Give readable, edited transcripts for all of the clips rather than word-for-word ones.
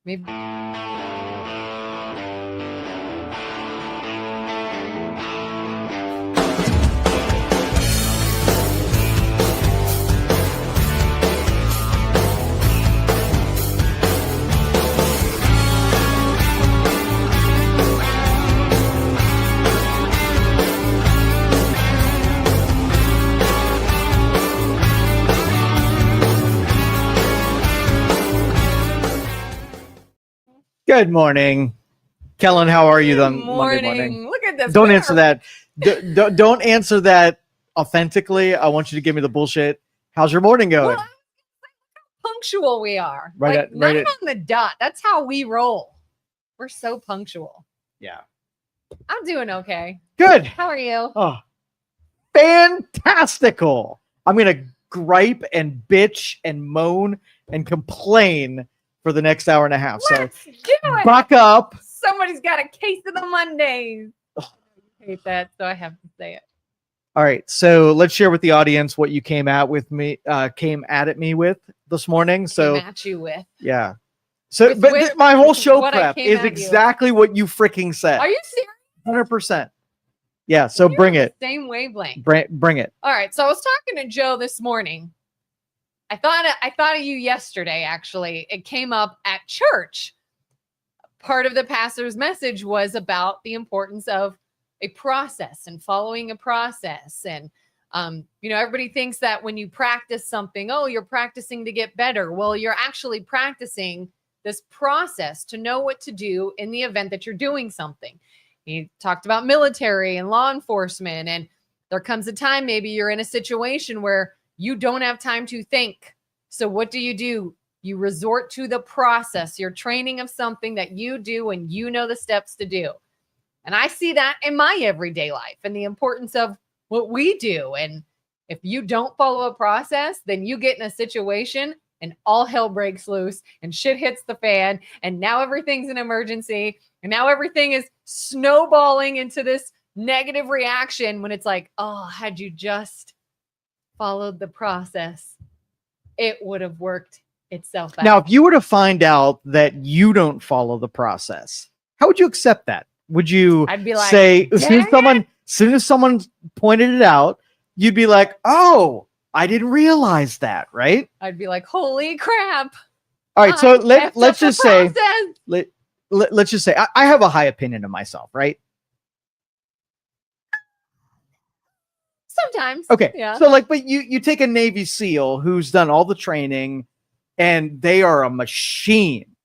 Maybe. Good morning, Kelin. How are you? Good Monday morning. Look at this. Don't answer that. Don't answer that authentically. I want you to give me the bullshit. How's your morning going? Well, punctual we are. Right like at- right 9 at- on the dot. That's how we roll. We're so punctual. Yeah. I'm doing okay. Good. How are you? Oh, fantastical. I'm going to gripe and bitch and moan and complain for the next hour and a half. Let's So do it. buck up. Somebody's got a case of the Mondays. I hate that, so I have to say it. All right. So let's share with the audience what you came at me with this morning. So Came at you with. yeah. So, With but what- my whole show what I prep came is at you. exactly what you freaking said. Are you serious? 100%. Yeah. So You're bring on the it. Same wavelength. Bring it. All right. So I was talking to Joe this morning. I thought of you yesterday, actually. It came up at church. Part of the pastor's message was about the importance of a process and following a process. And, everybody thinks that when you practice something, oh, you're practicing to get better. Well, you're actually practicing this process to know what to do in the event that you're doing something. He talked about military and law enforcement. And there comes a time, maybe you're in a situation where you don't have time to think. So what do? You resort to the process, your training of something that you do and you know the steps to do. And I see that in my everyday life and the importance of what we do. And if you don't follow a process, then you get in a situation and all hell breaks loose and shit hits the fan. And now everything's an emergency. And now everything is snowballing into this negative reaction when it's like, oh, had you just followed the process, it would have worked itself out. Now, if you were to find out that you don't follow the process, how would you accept that? Would you I'd be like, say, as "Dang soon as someone pointed it out, you'd be like, oh, I didn't realize that, right? I'd be like, holy crap. All right. So I messed let's up just the say, process." let's just say I have a high opinion of myself, right? Sometimes. Okay. Yeah. So but you take a Navy SEAL who's done all the training and they are a machine.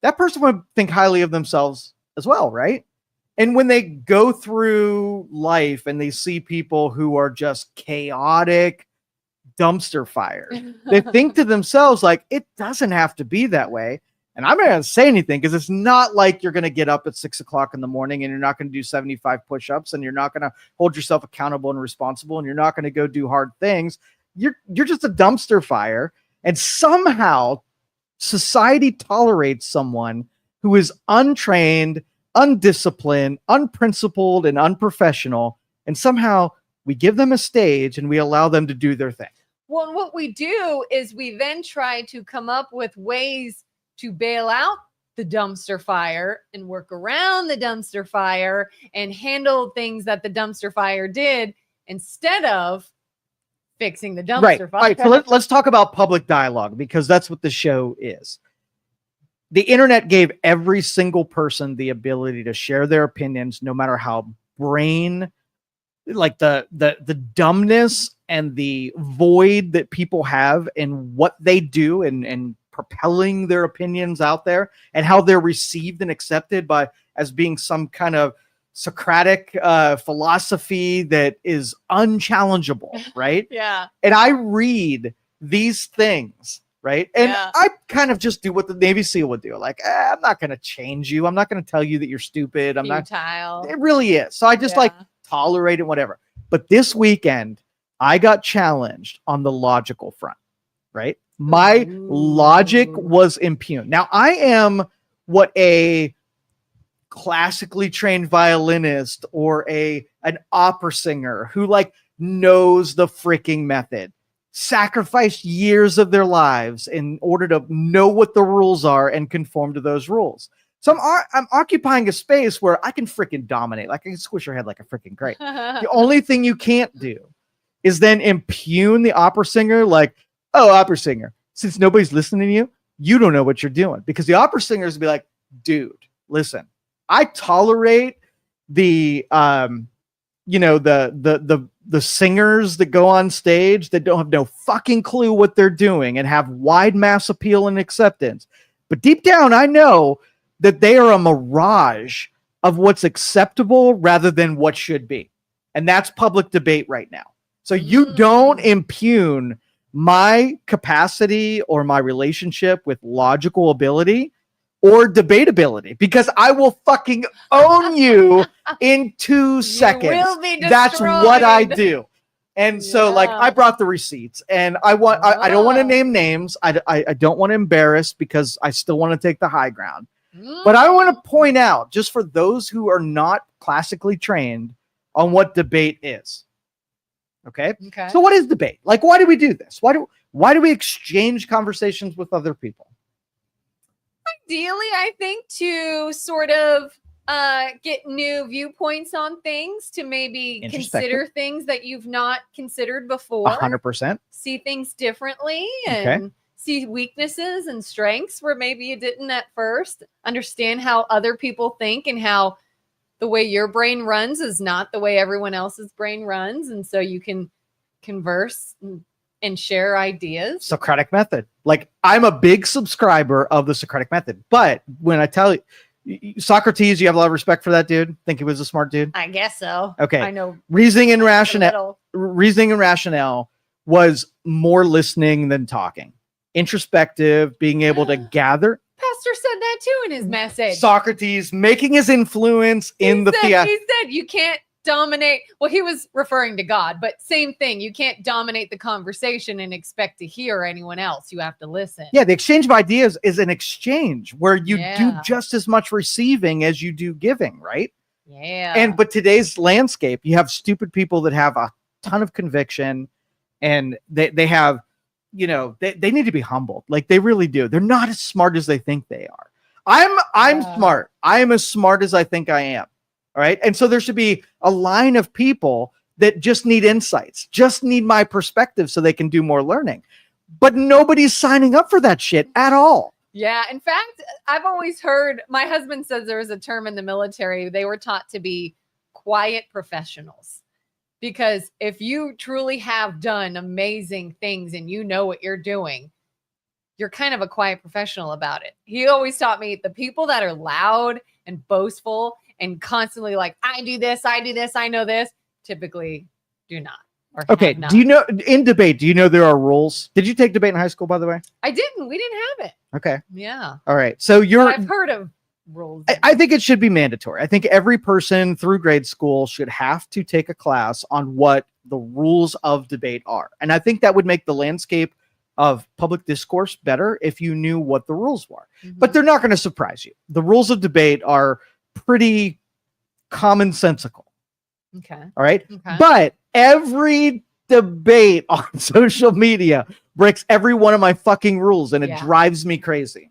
That person would think highly of themselves as well, right? And when they go through life and they see people who are just chaotic dumpster fires, they think to themselves, like, it doesn't have to be that way. And I'm not going to say anything because it's not like you're going to get up at 6 o'clock in the morning and you're not going to do 75 push-ups and you're not going to hold yourself accountable and responsible and you're not going to go do hard things. You're just a dumpster fire. And somehow society tolerates someone who is untrained, undisciplined, unprincipled, and unprofessional. And somehow we give them a stage and we allow them to do their thing. Well, and what we do is we then try to come up with ways to bail out the dumpster fire and work around the dumpster fire and handle things that the dumpster fire did instead of fixing the dumpster fire. Right. So let's talk about public dialogue because that's what the show is. The internet gave every single person the ability to share their opinions, no matter how the dumbness and the void that people have in what they do and propelling their opinions out there and how they're received and accepted as being some kind of Socratic philosophy that is unchallengeable, right? Yeah. And I read these things, right? And I kind of just do what the Navy SEAL would do. Like, I'm not going to change you. I'm not going to tell you that you're stupid. I'm not. It really is. So I just tolerate it, whatever. But this weekend, I got challenged on the logical front, right? My logic was impugned. Now, I am what a classically trained violinist or an opera singer who knows the freaking method sacrificed years of their lives in order to know what the rules are and conform to those rules. So I'm occupying a space where I can freaking dominate. Like I can squish your head like a freaking grape. The only thing you can't do is then impugn the opera singer like, oh, opera singer, since nobody's listening to you, you don't know what you're doing. Because the opera singers will be like, dude, listen, I tolerate the the singers that go on stage that don't have no fucking clue what they're doing and have wide mass appeal and acceptance. But deep down, I know that they are a mirage of what's acceptable rather than what should be. And that's public debate right now. So you don't impugn my capacity or my relationship with logical ability or debatability, because I will fucking own you in 2 seconds. Will be That's what I do. And so like I brought the receipts, and I don't want to name names. I don't want to embarrass, because I still want to take the high ground. But I want to point out, just for those who are not classically trained, on what debate is. Okay. So what is debate? Like, why do we do this? Why do we exchange conversations with other people? Ideally, I think to sort of get new viewpoints on things, to maybe consider things that you've not considered before. 100%. See things differently and see weaknesses and strengths where maybe you didn't at first. Understand how other people think and how the way your brain runs is not the way everyone else's brain runs. And so you can converse and share ideas. Socratic method. Like, I'm a big subscriber of the Socratic method. But when I tell you, Socrates, you have a lot of respect for that dude? Think he was a smart dude? I guess so. Okay. I know. Reasoning and rationale was more listening than talking. Introspective, being able to gather. Pastor said that too in his message. Socrates making his influence in the theater. He said you can't dominate. Well, he was referring to God, but same thing. You can't dominate the conversation and expect to hear anyone else. You have to listen. Yeah, the exchange of ideas is an exchange where you do just as much receiving as you do giving, right? Yeah. But today's landscape, you have stupid people that have a ton of conviction, and they have, they need to be humbled. Like, they really do. They're not as smart as they think they are. I'm smart. I am as smart as I think I am. All right. And so there should be a line of people that just need insights, just need my perspective so they can do more learning. But nobody's signing up for that shit at all. Yeah. In fact, I've always heard, my husband says there was a term in the military. They were taught to be quiet professionals, because if you truly have done amazing things and you know what you're doing, you're kind of a quiet professional about it. He always taught me the people that are loud and boastful and constantly like, I do this, I know this, typically do not. Okay. Do you know, in debate, do you know there are rules? Did you take debate in high school, by the way? I didn't. We didn't have it. Okay. Yeah. All right. So I've heard of rules. I think it should be mandatory. I think every person through grade school should have to take a class on what the rules of debate are. And I think that would make the landscape of public discourse better if you knew what the rules were. But they're not going to surprise you. The rules of debate are pretty commonsensical. Okay. All right. Okay. But every debate on social media breaks every one of my fucking rules, and it drives me crazy.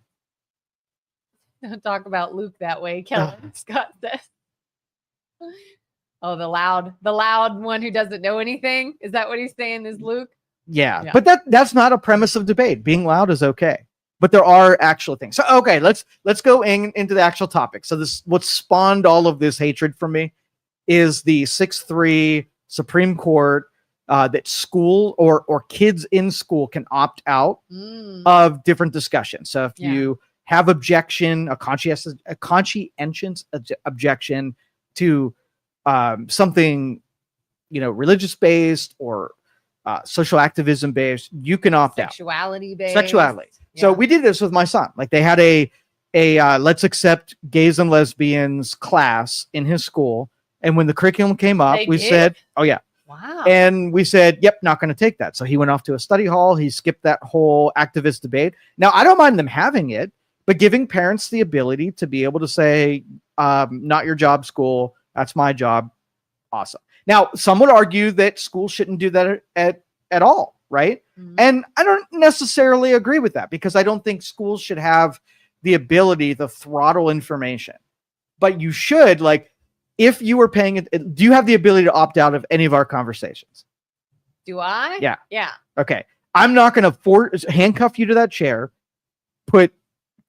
Don't talk about Luke that way. Kelin Scott says. Oh, the loud one who doesn't know anything. Is that what he's saying? Is Luke? Yeah. But that's not a premise of debate. Being loud is okay. But there are actual things. So, okay, let's go into the actual topic. So what spawned all of this hatred from me is the 6-3 Supreme Court that school or kids in school can opt out of different discussions. So if you have a conscientious objection to something, religious based or social activism based, you can opt out. Sexuality based. So we did this with my son. Like, they had a let's accept gays and lesbians class in his school. And when the curriculum came up, we said, oh yeah. Wow. And we said, yep, not going to take that. So he went off to a study hall. He skipped that whole activist debate. Now, I don't mind them having it, but giving parents the ability to be able to say, not your job, school. That's my job. Awesome. Now, some would argue that schools shouldn't do that at all. right? Mhm. And I don't necessarily agree with that because I don't think schools should have the ability to throttle information. But you should, like, if you were paying it, do you have the ability to opt out of any of our conversations? Do I? Yeah. Yeah. Okay. I'm not going to handcuff you to that chair, put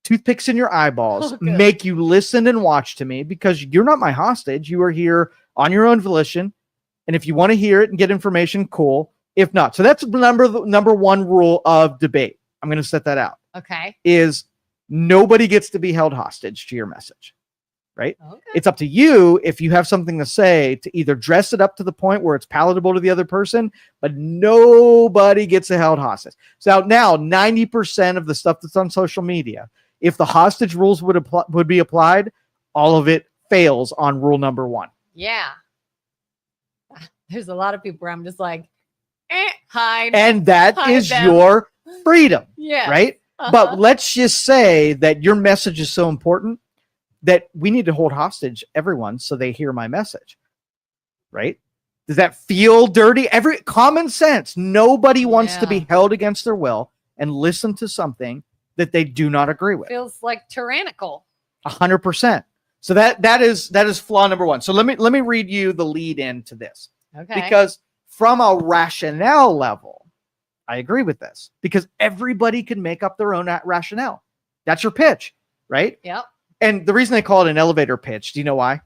toothpicks in your eyeballs, Oh, good. make you listen and watch to me because you're not my hostage. You are here on your own volition. And if you want to hear it and get information, cool. If not, so that's the number one rule of debate. I'm going to set that out. Okay. Is nobody gets to be held hostage to your message, right? Okay. It's up to you if you have something to say to either dress it up to the point where it's palatable to the other person, but nobody gets held hostage. So now 90% of the stuff that's on social media, if the hostage rules would be applied, all of it fails on rule number 1. Yeah. There's a lot of people where I'm just like, hide. And that Hide is them. your freedom, Yeah. right? But let's just say that your message is so important that we need to hold hostage everyone so they hear my message, right? Does that feel dirty? Every common sense. Nobody wants to be held against their will and listen to something that they do not agree with. Feels like tyrannical. 100%. So that is flaw number 1. So let me read you the lead into this. Okay. Because from a rationale level, I agree with this because everybody can make up their own rationale. That's your pitch, right? Yep. And the reason they call it an elevator pitch, do you know why?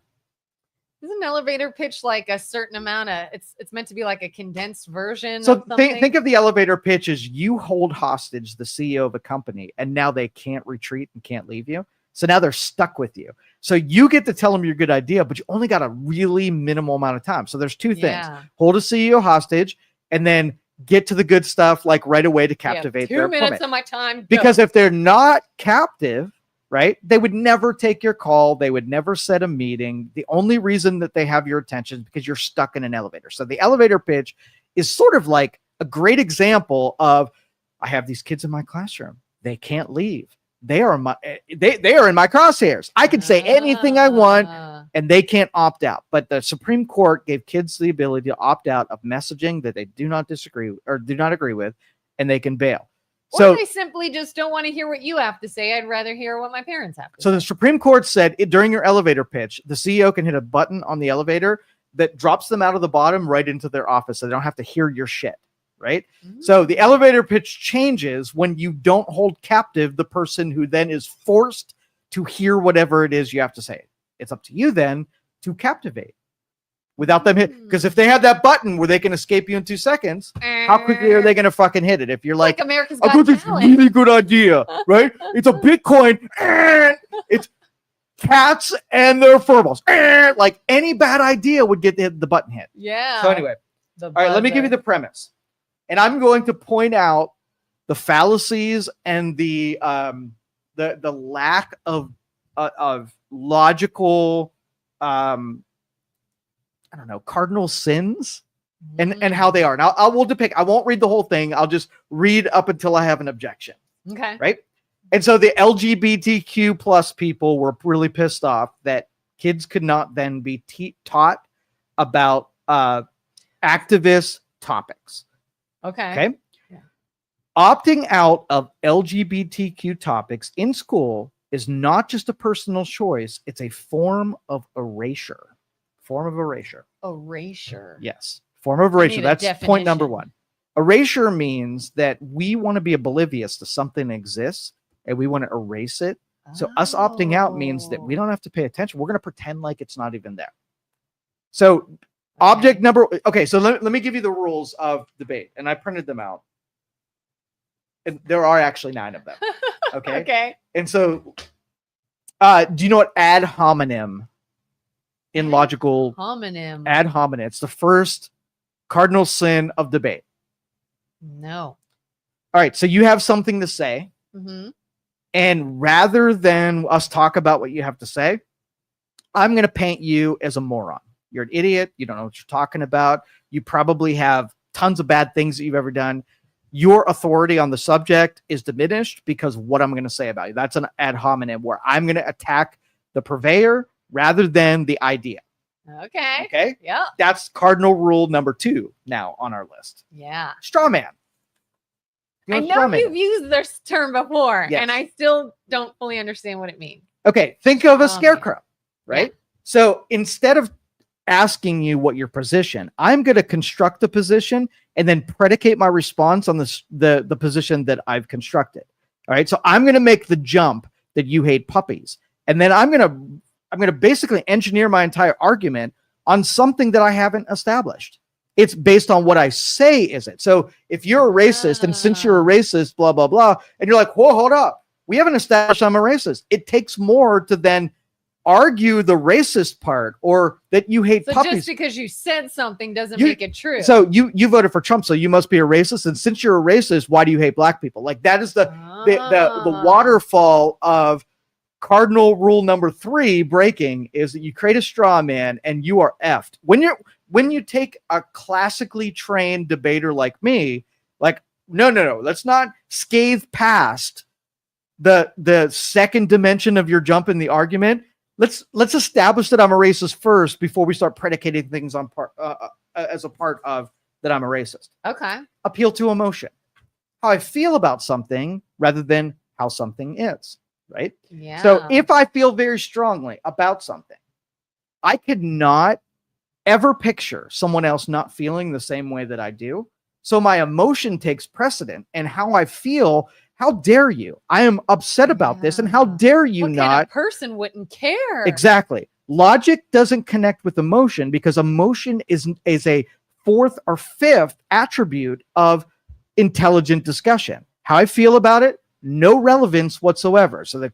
Is an elevator pitch like a certain amount of it's meant to be like a condensed version So of something? think of the elevator pitch as you hold hostage the CEO of a company and now they can't retreat and can't leave you. So now they're stuck with you. So you get to tell them your good idea, but you only got a really minimal amount of time. So there's 2 things. Yeah. Hold a CEO hostage and then get to the good stuff like right away to captivate their 2 minutes opponent. of my time. Because if they're not captive, right, they would never take your call. They would never set a meeting. The only reason that they have your attention is because you're stuck in an elevator. So the elevator pitch is sort of like a great example of, I have these kids in my classroom. They can't leave. They are in my crosshairs. I can say anything I want and they can't opt out. But the Supreme Court gave kids the ability to opt out of messaging that they do not disagree or do not agree with, and they can bail. Or they simply just don't want to hear what you have to say. I'd rather hear what my parents have to say. So the Supreme Court said during your elevator pitch, the CEO can hit a button on the elevator that drops them out of the bottom right into their office so they don't have to hear your shit. Right? So the elevator pitch changes when you don't hold captive the person who then is forced to hear whatever it is you have to say. It's up to you then to captivate without them hit. Because if they have that button where they can escape you in 2 seconds, how quickly are they going to fucking hit it? If you're like America's I've Got got this Talent. really good idea, right? It's a Bitcoin. It's cats and their furballs. Like any bad idea would get the button hit. Yeah. So anyway, all right, let me give you the premise. And I'm going to point out the fallacies and the lack of logical, I don't know, cardinal sins and how they are. Now I will depict. I won't read the whole thing. I'll just read up until I have an objection. Okay. Right. And so the LGBTQ plus people were really pissed off that kids could not then be taught about activist topics. Okay. Yeah. Opting out of LGBTQ topics in school is not just a personal choice, it's a form of erasure. Erasure. Yes. Form of erasure. That's point number definition. 1. Erasure means that we want to be oblivious to something that exists and we want to erase it. So us opting out means that we don't have to pay attention. We're going to pretend like it's not even there. So object number. Okay, so let me give you the rules of debate, and I printed them out. And there are actually 9 of them. Okay. Okay. And so, do you know what ad hominem in logical Homonym. ad hominem? It's the first cardinal sin of debate. No. All right, so you have something to say, and rather than us talk about what you have to say, I'm going to paint you as a moron. You're an idiot. You don't know what you're talking about. You probably have tons of bad things that you've ever done. Your authority on the subject is diminished because of what I'm going to say about you. That's an ad hominem where I'm going to attack the purveyor rather than the idea. Okay. Okay. Yeah. That's cardinal rule number 2 now on our list. Yeah. Straw man. I know you've used this term before, Yes. and I still don't fully understand what it means. Okay, think of a Straw scarecrow, man. right? So instead of asking you what your position, I'm going to construct the position and then predicate my response on the position that I've constructed. All right, so I'm going to make the jump that you hate puppies, and then I'm going to basically engineer my entire argument on something that I haven't established. It's based on what I say, is it? So if you're a racist, and since you're a racist, blah, blah, blah, and you're like, whoa, hold up. We haven't established I'm a racist. It takes more to then argue the racist part or that you hate puppies. Just because you said something doesn't make it true. So you voted for Trump, so you must be a racist. And since you're a racist, why do you hate black people? Like that is the waterfall of cardinal rule number 3 breaking is that you create a straw man and you are effed. When you take a classically trained debater like me, like, no, let's not scathe past the second dimension of your jump in the argument. Let's establish that I'm a racist first before we start predicating things on as a part of that I'm a racist. Okay. Appeal to emotion. How I feel about something rather than how something is, right? Yeah. So if I feel very strongly about something, I could not ever picture someone else not feeling the same way that I do. So my emotion takes precedent, and how I feel, how dare you? I am upset about this, and how dare you what not? Kind of person wouldn't care? Exactly. Logic doesn't connect with emotion because emotion is a 4th or 5th attribute of intelligent discussion. How I feel about it, no relevance whatsoever. So the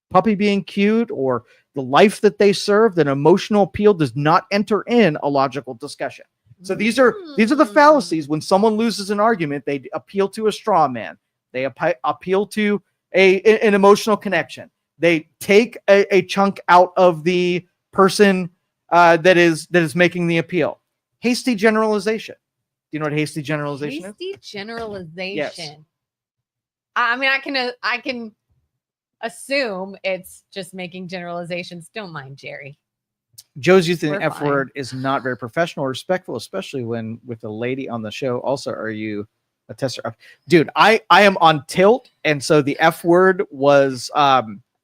puppy being cute or the life that they serve, an emotional appeal does not enter in a logical discussion. So these are the fallacies. When someone loses an argument, they appeal to a straw man. They appeal to an emotional connection. They take a chunk out of the person that is making the appeal. Hasty generalization. Do you know what hasty generalization is? Hasty generalization. Yes. I mean, I can assume it's just making generalizations. Don't mind Jerry. Joe's using the We're F fine. word is not very professional or respectful, especially when with a lady on the show. Also, are you a tester? Dude, I am on tilt, and so the F word was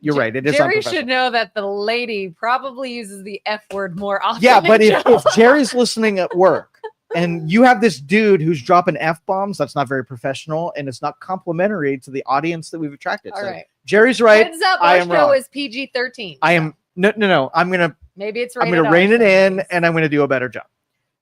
you're right. It is Jerry unprofessional. should know that the lady probably uses the F word more often. Yeah, but than if Jerry's listening at work and you have this dude who's dropping F bombs, that's not very professional, and it's not complimentary to the audience that we've attracted. All so right. Jerry's right. Heads up, I our am show wrong. is PG-13. I am no. Maybe it's I'm gonna rein it in, and I'm gonna do a better job.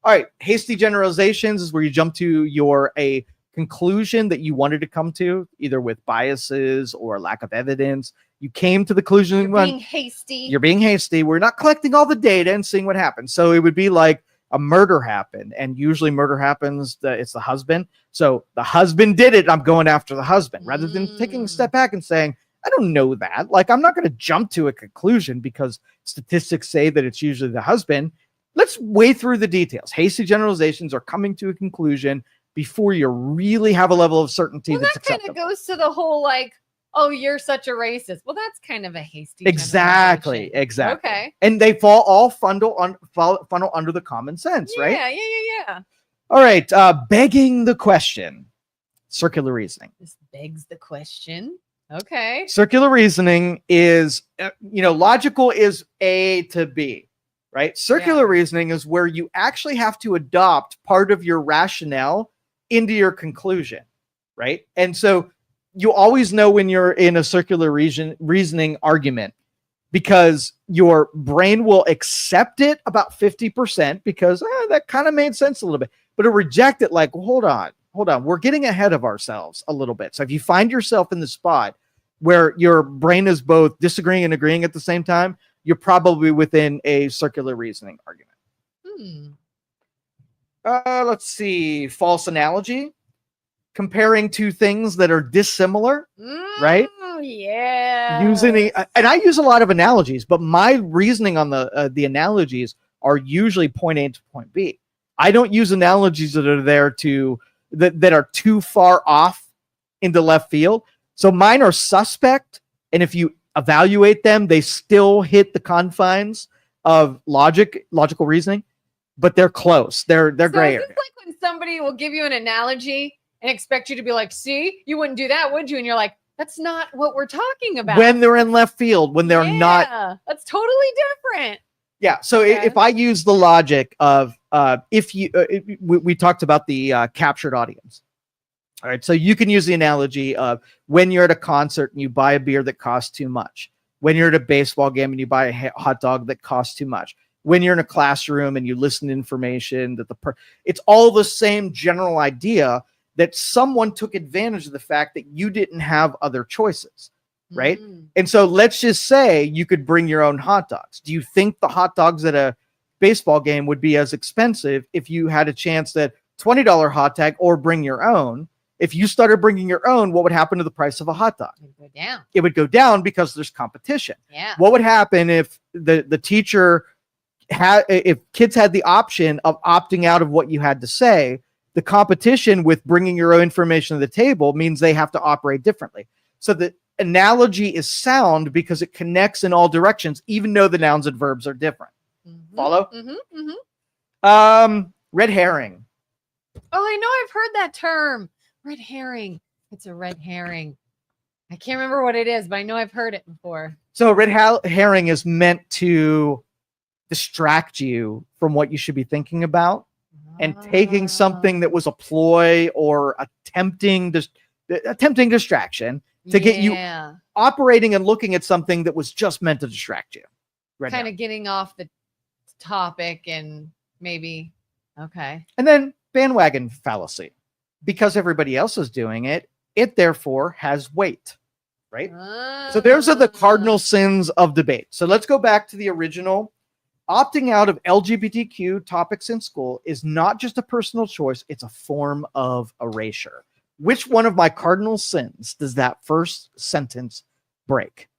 All right, hasty generalizations is where you jump to a conclusion that you wanted to come to, either with biases or lack of evidence. You came to the conclusion. You're being hasty. You're being hasty. We're not collecting all the data and seeing what happens. So it would be like a murder happened, and usually murder happens. It's the husband. So the husband did it. I'm going after the husband rather than taking a step back and saying, I don't know that. Like, I'm not going to jump to a conclusion because statistics say that it's usually the husband. Let's weigh through the details. Hasty generalizations are coming to a conclusion before you really have a level of certainty. Well, that kind of goes to the whole like, oh, you're such a racist. Well, that's kind of a hasty. Exactly. Okay. And they all funnel under the common sense, right? Yeah. All right. Begging the question. Circular reasoning. This begs the question. Okay. Circular reasoning is, logical is A to B, right? Circular reasoning is where you actually have to adopt part of your rationale into your conclusion, right? And so you always know when you're in a circular reasoning argument because your brain will accept it about 50% because that kind of made sense a little bit, but it'll reject it like, well, hold on. We're getting ahead of ourselves a little bit. So if you find yourself in the spot where your brain is both disagreeing and agreeing at the same time, you're probably within a circular reasoning argument. Let's see. False analogy. Comparing two things that are dissimilar, right? Yeah. And I use a lot of analogies, but my reasoning on the analogies are usually point A to point B. I don't use analogies that are there that are too far off into left field. So mine are suspect, and if you evaluate them, they still hit the confines of logical reasoning, but they're close. They're gray area. It's like when somebody will give you an analogy and expect you to be like, see, you wouldn't do that, would you? And you're like, that's not what we're talking about. When they're in left field, when they're not. Yeah, that's totally different. Yeah. So if I use the logic of if you, we talked about the captured audience. All right. So you can use the analogy of when you're at a concert and you buy a beer that costs too much. When you're at a baseball game and you buy a hot dog that costs too much. When you're in a classroom and you listen to information that it's all the same general idea that someone took advantage of the fact that you didn't have other choices. Right. And so let's just say you could bring your own hot dogs. Do you think the hot dogs at a baseball game would be as expensive if you had a chance at $20 hot dog or bring your own? If you started bringing your own, what would happen to the price of a hot dog? It would go down. It would go down because there's competition. Yeah. What would happen if the teacher if kids had the option of opting out of what you had to say? The competition with bringing your own information to the table means they have to operate differently. So the analogy is sound because it connects in all directions, even though the nouns and verbs are different. Follow? Red herring. Oh, I know. I've heard that term. Red herring. It's a red herring. I can't remember what it is, but I know I've heard it before. So red herring is meant to distract you from what you should be thinking about and taking something that was a ploy or attempting distraction to get you operating and looking at something that was just meant to distract you. Kind of getting off the topic and maybe, okay. And then bandwagon fallacy. Because everybody else is doing it, it therefore has weight, right? So those are the cardinal sins of debate. So let's go back to the original. Opting out of LGBTQ topics in school is not just a personal choice, it's a form of erasure. Which one of my cardinal sins does that first sentence break?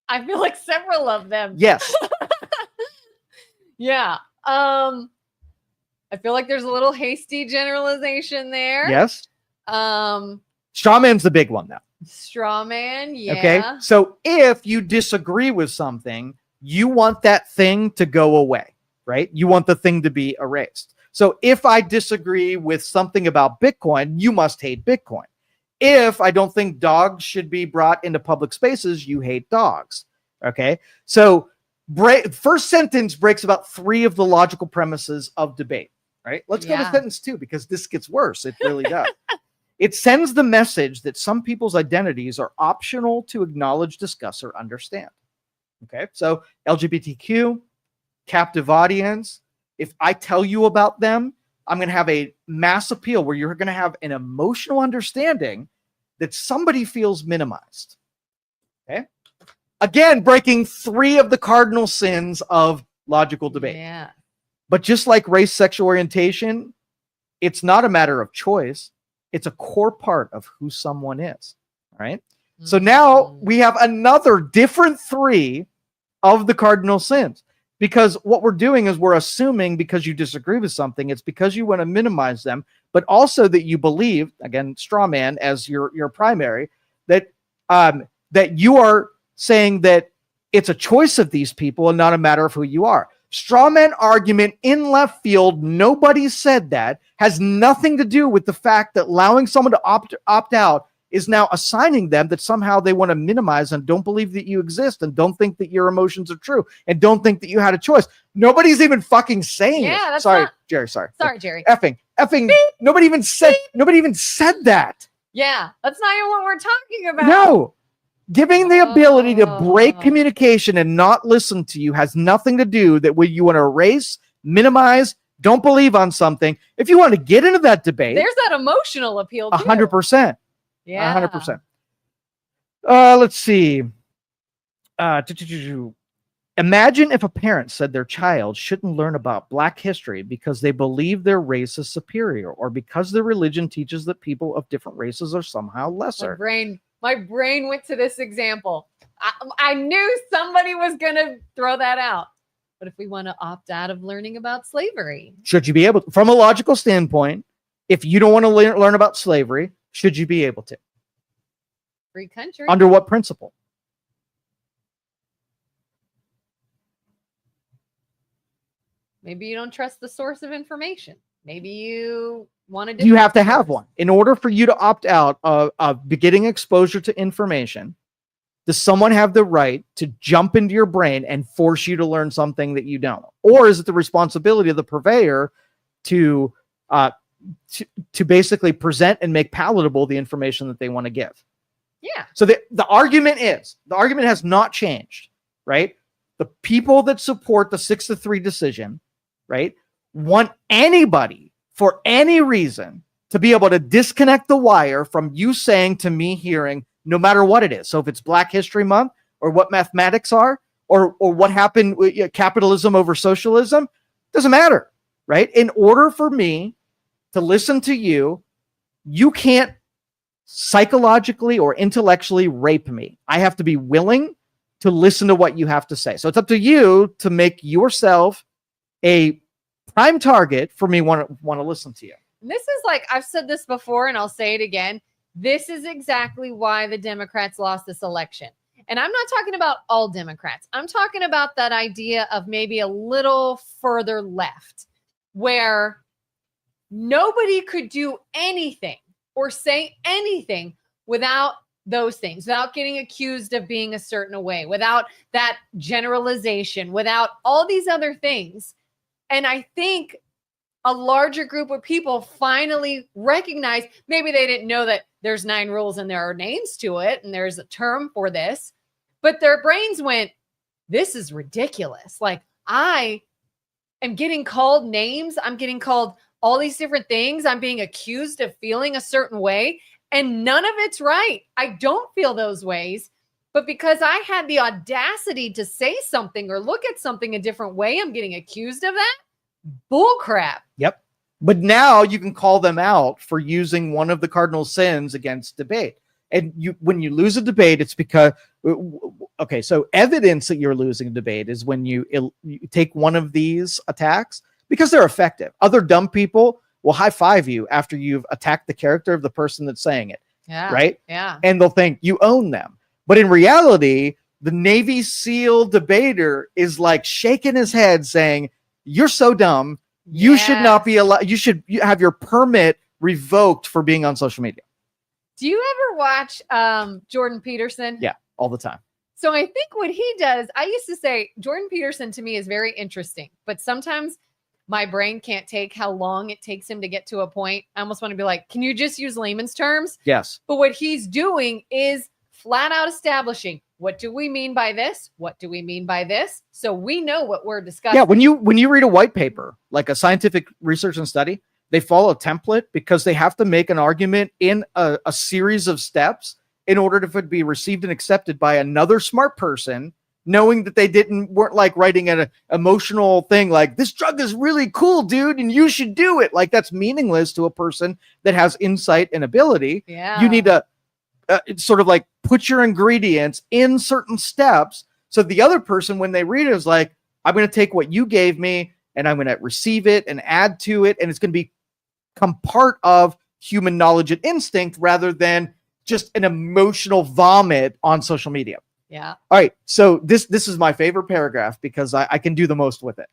I feel like several of them. Yes. Yeah. I feel like there's a little hasty generalization there. Yes. Straw man's the big one, though. Straw man, yeah. Okay. So if you disagree with something, you want that thing to go away, right? You want the thing to be erased. So if I disagree with something about Bitcoin, you must hate Bitcoin. If I don't think dogs should be brought into public spaces, you hate dogs. Okay. So first sentence breaks about 3 of the logical premises of debate. Right? Let's go to sentence 2 because this gets worse. It really does. It sends the message that some people's identities are optional to acknowledge, discuss, or understand. Okay. So LGBTQ, captive audience. If I tell you about them, I'm going to have a mass appeal where you're going to have an emotional understanding that somebody feels minimized. Okay. Again, breaking 3 of the cardinal sins of logical debate. Yeah. But just like race, sexual orientation, it's not a matter of choice. It's a core part of who someone is. All right. So now we have another different 3 of the cardinal sins, because what we're doing is we're assuming because you disagree with something, it's because you want to minimize them, but also that you believe, again, straw man as your primary, that that you are saying that it's a choice of these people and not a matter of who you are. Straw man argument in left field, nobody said that, has nothing to do with the fact that allowing someone to opt out is now assigning them that somehow they want to minimize and don't believe that you exist and don't think that your emotions are true and don't think that you had a choice. Nobody's even fucking saying it. Sorry, Jerry. Sorry, Jerry. Effing. Beep. Nobody even said that. Yeah, that's not even what we're talking about. No. Giving the ability to break communication and not listen to you has nothing to do that when you want to erase, minimize, don't believe on something. If you want to get into that debate, there's that emotional appeal too. 100%. Yeah. 100%. Let's see. Imagine if a parent said their child shouldn't learn about Black history because they believe their race is superior or because their religion teaches that people of different races are somehow lesser. My brain went to this example. I knew somebody was going to throw that out. But if we want to opt out of learning about slavery, should you be able to, from a logical standpoint, if you don't want to learn about slavery, should you be able to? Free country. Under what principle? Maybe you don't trust the source of information. maybe you want to. You have to have one in order for you to opt out of getting exposure to information. Does someone have the right to jump into your brain and force you to learn something that you don't? Or is it the responsibility of the purveyor to basically present and make palatable the information that they want to give? Yeah. So the argument has not changed, right? The people that support the 6-3 decision, right, want anybody for any reason to be able to disconnect the wire from you saying to me hearing, no matter what it is. So if it's Black History Month or what mathematics are or what happened with capitalism over socialism, doesn't matter, right? In order for me to listen to you, you can't psychologically or intellectually rape me. I have to be willing to listen to what you have to say. So it's up to you to make yourself a prime target for me want to listen to you. And this is like, I've said this before and I'll say it again. This is exactly why the Democrats lost this election. And I'm not talking about all Democrats. I'm talking about that idea of maybe a little further left where nobody could do anything or say anything without those things, without getting accused of being a certain way, without that generalization, without all these other things. And I think a larger group of people finally recognize, maybe they didn't know that there's 9 rules and there are names to it and there's a term for this, but their brains went, this is ridiculous. Like, I am getting called names. I'm getting called all these different things. I'm being accused of feeling a certain way and none of it's right. I don't feel those ways, but because I had the audacity to say something or look at something a different way, I'm getting accused of that. Bull crap. Yep. But now you can call them out for using one of the cardinal sins against debate. And when you lose a debate, it's because, okay, so evidence that you're losing a debate is when you take one of these attacks because they're effective. Other dumb people will high five you after you've attacked the character of the person that's saying it. Yeah. Right? Yeah. And they'll think you own them. But in reality, the Navy SEAL debater is like shaking his head saying, you're so dumb. You should not be allowed. You should have your permit revoked for being on social media. Do you ever watch Jordan Peterson? Yeah, all the time. So I think what he does, I used to say Jordan Peterson to me is very interesting, but sometimes my brain can't take how long it takes him to get to a point. I almost want to be like, can you just use layman's terms? Yes. But what he's doing is flat out establishing, what do we mean by this? What do we mean by this? So we know what we're discussing. Yeah, when you read a white paper, like a scientific research and study, they follow a template because they have to make an argument in a series of steps in order to be received and accepted by another smart person, knowing that they weren't like writing an emotional thing like, this drug is really cool, dude, and you should do it. Like, that's meaningless to a person that has insight and ability. Yeah. You need to sort of like put your ingredients in certain steps. So the other person, when they read it, is like, I'm going to take what you gave me and I'm going to receive it and add to it. And it's going to become part of human knowledge and instinct rather than just an emotional vomit on social media. Yeah. All right. So this is my favorite paragraph because I can do the most with it.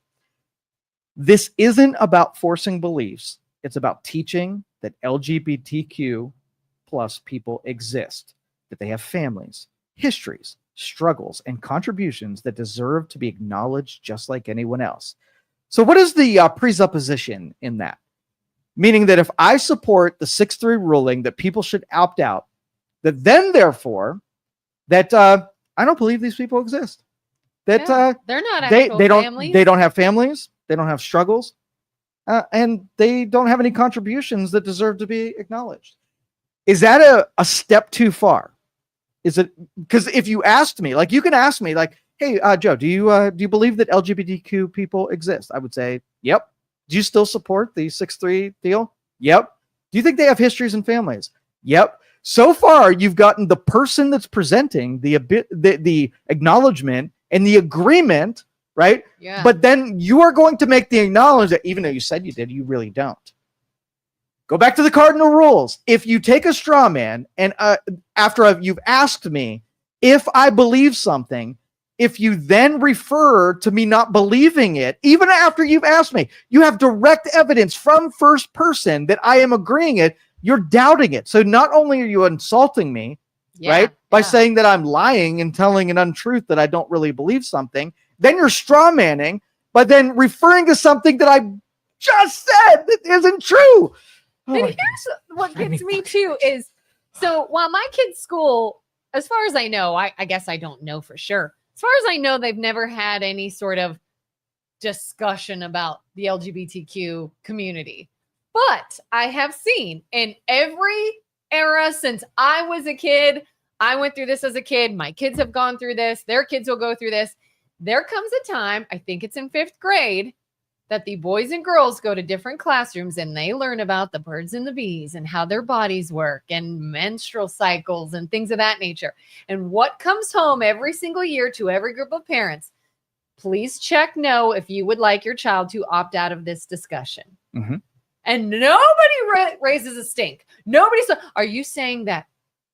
This isn't about forcing beliefs. It's about teaching that LGBTQ plus people exist, that they have families, histories, struggles, and contributions that deserve to be acknowledged just like anyone else. So what is the presupposition in that? Meaning that if I support the 6-3 ruling that people should opt out, that then therefore that I don't believe these people exist. That they're not they don't families. They don't have families, they don't have struggles, and they don't have any contributions that deserve to be acknowledged. Is that a step too far? Is it, because if you asked me, like, you can ask me like, hey, Joe, do you believe that LGBTQ people exist? I would say, yep. Do you still support the 6-3 deal? Yep. Do you think they have histories and families? Yep. So far, you've gotten the person that's presenting the acknowledgement and the agreement, right? Yeah. But then you are going to make the acknowledgement that even though you said you did, you really don't. Go back to the cardinal rules. If you take a straw man and after you've asked me if I believe something, if you then refer to me not believing it, even after you've asked me, you have direct evidence from first person that I am agreeing it, you're doubting it. So not only are you insulting me, right, by saying that I'm lying and telling an untruth that I don't really believe something, then you're straw manning by then referring to something that I just said that isn't true. And here's what gets me too is, so while my kids' school, as far as I know, I guess I don't know for sure. As far as I know, they've never had any sort of discussion about the LGBTQ community. But I have seen in every era since I was a kid, I went through this as a kid. My kids have gone through this. Their kids will go through this. There comes a time, I think it's in 5th grade, that the boys and girls go to different classrooms and they learn about the birds and the bees and how their bodies work and menstrual cycles and things of that nature. And what comes home every single year to every group of parents, please check no if you would like your child to opt out of this discussion. Mm-hmm. And nobody raises a stink. Nobody says, are you saying that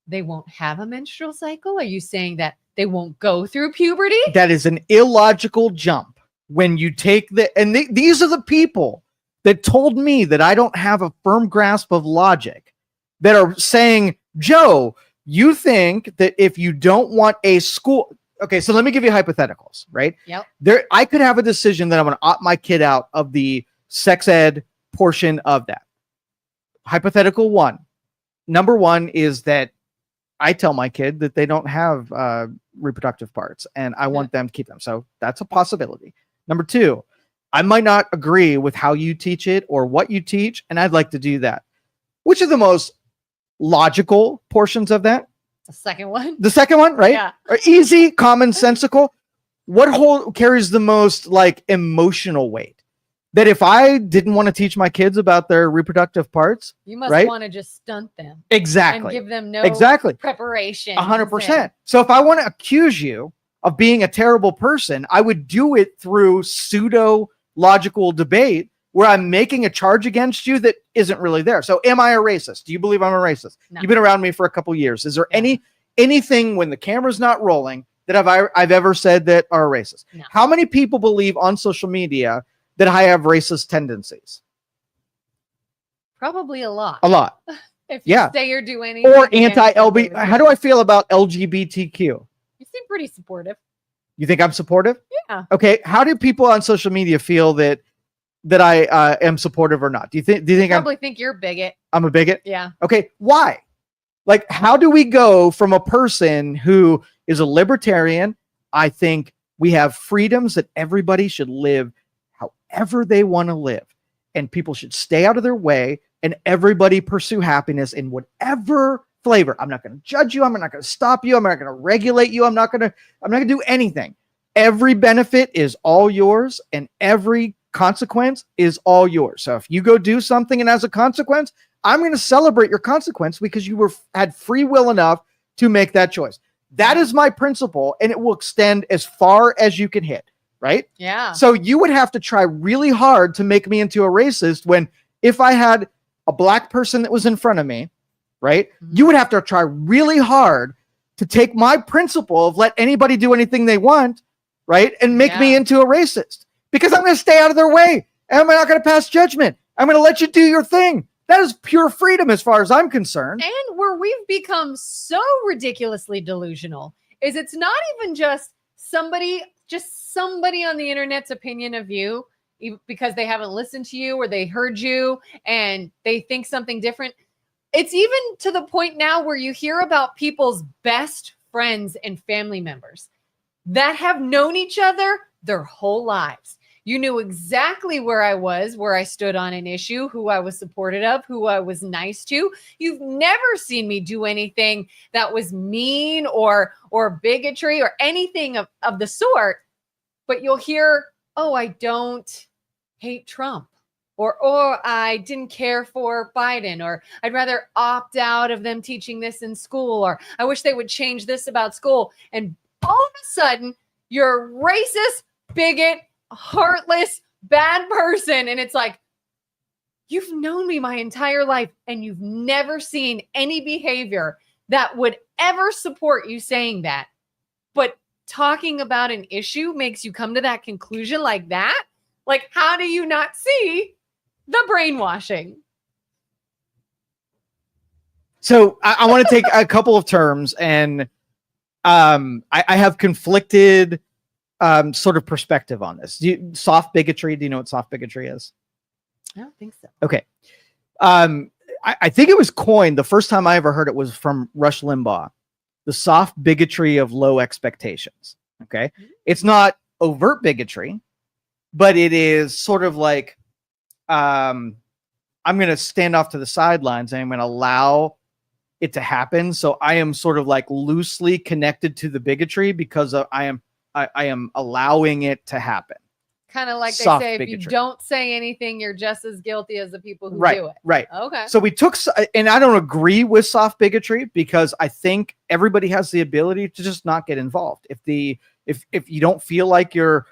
they won't have a menstrual cycle? Are you saying that they won't go through puberty? That is an illogical jump. When you take these are the people that told me that I don't have a firm grasp of logic, that are saying, Joe, you think that if you don't want a school, okay, so let me give you hypotheticals, right? Yep. I could have a decision that I'm going to opt my kid out of the sex ed portion of that. Hypothetical one. Number one is that I tell my kid that they don't have reproductive parts and I want them to keep them. So that's a possibility. Number two, I might not agree with how you teach it or what you teach, and I'd like to do that. Which are the most logical portions of that? The second one. The second one, right? Yeah. Or easy, commonsensical. What carries the most like emotional weight? That if I didn't want to teach my kids about their reproductive parts, you must right? want to just stunt them. Exactly. And give them no preparation. 100%. So if I want to accuse you of being a terrible person, I would do it through pseudo logical debate where I'm making a charge against you that isn't really there. So am I a racist? Do you believe I'm a racist? No. You've been around me for a couple years. Is there anything when the camera's not rolling that I've ever said that are racist? No. How many people believe on social media that I have racist tendencies? Probably a lot. A lot. If you say or do anything. Or anti-LB. How do I feel about LGBTQ? You seem pretty supportive. You think I'm supportive? Yeah. Okay. How do people on social media feel that I am supportive or not? Do you think probably think you're a bigot? I'm a bigot? Yeah. Okay. Why? Like, how do we go from a person who is a libertarian? I think we have freedoms that everybody should live however they want to live, and people should stay out of their way, and everybody pursue happiness in whatever flavor. I'm not going to judge you. I'm not going to stop you. I'm not going to regulate you. I'm not going to do anything. Every benefit is all yours, and every consequence is all yours. So if you go do something and as a consequence, I'm going to celebrate your consequence because you had free will enough to make that choice. That is my principle, and it will extend as far as you can hit, right? Yeah. So you would have to try really hard to make me into a racist when if I had a black person that was in front of me, right? Mm-hmm. You would have to try really hard to take my principle of let anybody do anything they want, right? And make me into a racist because I'm going to stay out of their way. And I'm not going to pass judgment. I'm going to let you do your thing. That is pure freedom as far as I'm concerned. And where we've become so ridiculously delusional is it's not even just somebody on the internet's opinion of you because they haven't listened to you or they heard you and they think something different. It's even to the point now where you hear about people's best friends and family members that have known each other their whole lives. You knew exactly where I was, where I stood on an issue, who I was supportive of, who I was nice to. You've never seen me do anything that was mean or bigotry or anything of the sort. But you'll hear, oh, I don't hate Trump. Or I didn't care for Biden, or I'd rather opt out of them teaching this in school, or I wish they would change this about school. And all of a sudden, you're racist, bigot, heartless, bad person. And it's like, you've known me my entire life, and you've never seen any behavior that would ever support you saying that. But talking about an issue makes you come to that conclusion like that? Like, how do you not see the brainwashing? So I want to take a couple of terms, and I have conflicted sort of perspective on this. Soft bigotry. Do you know what soft bigotry is? I don't think so. Okay. I think it was coined, the first time I ever heard it was from Rush Limbaugh, the soft bigotry of low expectations. Okay. It's not overt bigotry, but it is sort of like, I'm going to stand off to the sidelines and I'm going to allow it to happen. So I am sort of like loosely connected to the bigotry because I am allowing it to happen. Kind of like Soft they say, bigotry. if you don't say anything, you're just as guilty as the people who Right, do it. right. Okay. So we took, and I don't agree with soft bigotry because I think everybody has the ability to just not get involved. If you don't feel like you're,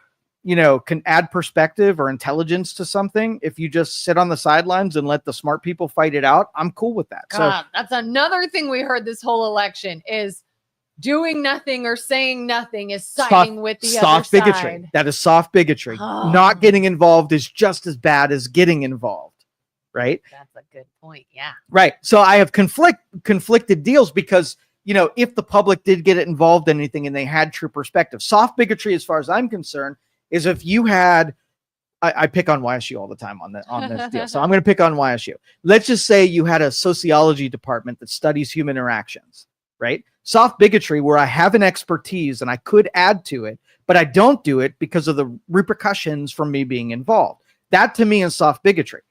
can add perspective or intelligence to something, if you just sit on the sidelines and let the smart people fight it out, I'm cool with that. God, that's another thing we heard this whole election is doing nothing or saying nothing is siding with the other soft bigotry. side. That is soft bigotry. Oh. Not getting involved is just as bad as getting involved. Right. That's a good point. Yeah. Right. So I have conflicted deals because, if the public did get involved in anything and they had true perspective, soft bigotry, as far as I'm concerned, is if you had, I pick on YSU all the time on this deal. So I'm going to pick on YSU. Let's just say you had a sociology department that studies human interactions, right? Soft bigotry, where I have an expertise and I could add to it, but I don't do it because of the repercussions from me being involved. That to me is soft bigotry.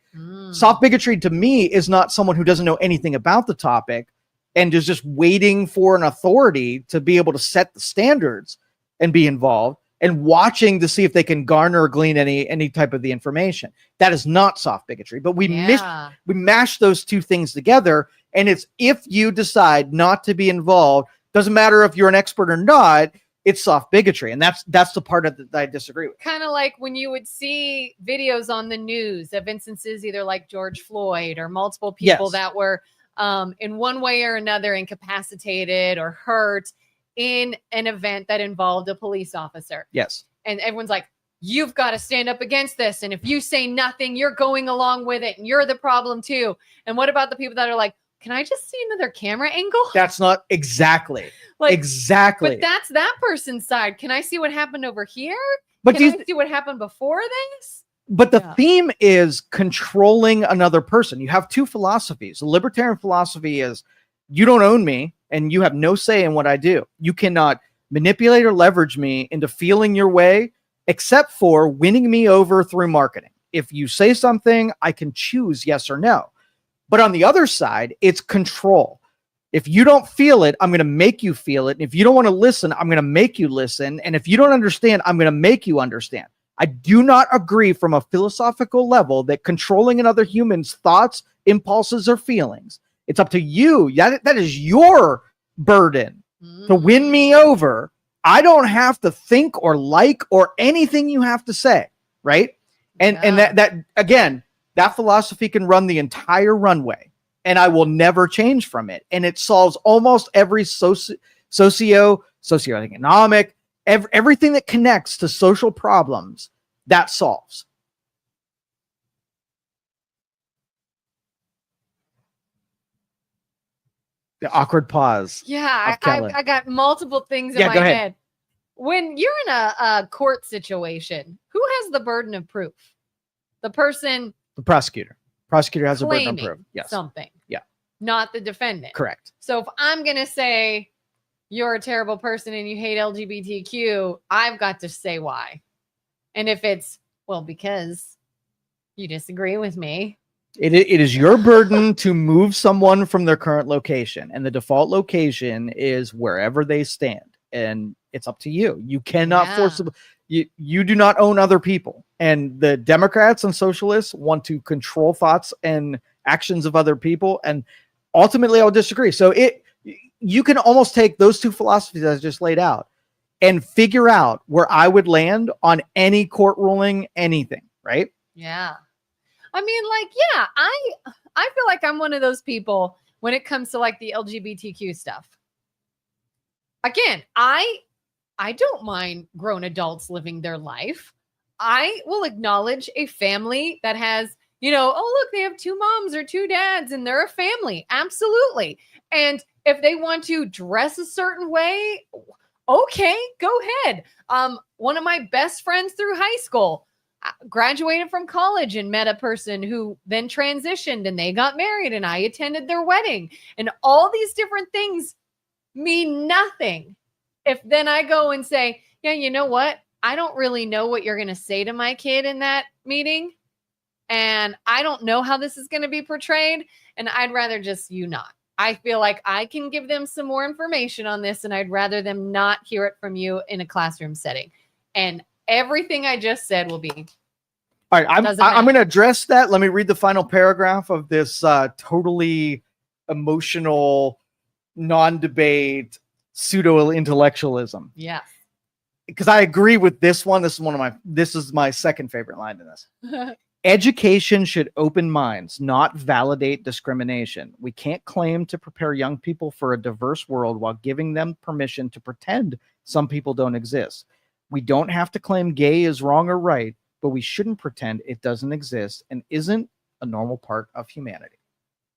Soft bigotry to me is not someone who doesn't know anything about the topic and is just waiting for an authority to be able to set the standards and be involved and watching to see if they can garner or glean any type of the information. That is not soft bigotry, but we mash those two things together. And it's, if you decide not to be involved, doesn't matter if you're an expert or not, it's soft bigotry. And that's the part that I disagree with. Kind of like when you would see videos on the news of instances either like George Floyd or multiple people that were in one way or another incapacitated or hurt in an event that involved a police officer. Yes. And everyone's like, you've got to stand up against this. And if you say nothing, you're going along with it and you're the problem too. And what about the people that are like, can I just see another camera angle? That's not exactly. Exactly. But that's that person's side. Can I see what happened over here? But can I see what happened before this? But the theme is controlling another person. You have two philosophies. The libertarian philosophy is you don't own me and you have no say in what I do. You cannot manipulate or leverage me into feeling your way, except for winning me over through marketing. If you say something, I can choose yes or no. But on the other side, it's control. If you don't feel it, I'm going to make you feel it. And if you don't want to listen, I'm going to make you listen. And if you don't understand, I'm going to make you understand. I do not agree from a philosophical level that controlling another human's thoughts, impulses, or feelings. It's up to you. That is your burden to win me over. I don't have to think or like or anything you have to say, right? And that again, that philosophy can run the entire runway, and I will never change from it. And it solves almost every socioeconomic, everything that connects to social problems, that solves. The awkward pause. Yeah, I got multiple things in my head. When you're in a court situation, who has the burden of proof? The person... The prosecutor. Prosecutor has a burden of proof. Yes. Something. Yeah. Not the defendant. Correct. So if I'm going to say you're a terrible person and you hate LGBTQ, I've got to say why. And if it's, well, because you disagree with me. It is your burden to move someone from their current location. And the default location is wherever they stand. And it's up to you. You cannot force them. You do not own other people. And the Democrats and socialists want to control thoughts and actions of other people. And ultimately, I would disagree. So you can almost take those two philosophies I just laid out and figure out where I would land on any court ruling, anything, right? Yeah. I mean, I feel like I'm one of those people when it comes to like the LGBTQ stuff. Again, I I don't mind grown adults living their life. I will acknowledge a family that has, oh, look, they have 2 moms or 2 dads and they're a family. Absolutely. And if they want to dress a certain way, okay, go ahead. One of my best friends through high school graduated from college and met a person who then transitioned and they got married and I attended their wedding. And all these different things mean nothing if then I go and say, yeah, you know what? I don't really know what you're going to say to my kid in that meeting. And I don't know how this is going to be portrayed. And I'd rather just you not. I feel like I can give them some more information on this, and I'd rather them not hear it from you in a classroom setting. And everything I just said will be. All right, I'm going to address that. Let me read the final paragraph of this totally emotional, non-debate pseudo-intellectualism. Yeah. Because I agree with this one. This is my second favorite line in this. Education should open minds, not validate discrimination. We can't claim to prepare young people for a diverse world while giving them permission to pretend some people don't exist. We don't have to claim gay is wrong or right, but we shouldn't pretend it doesn't exist and isn't a normal part of humanity.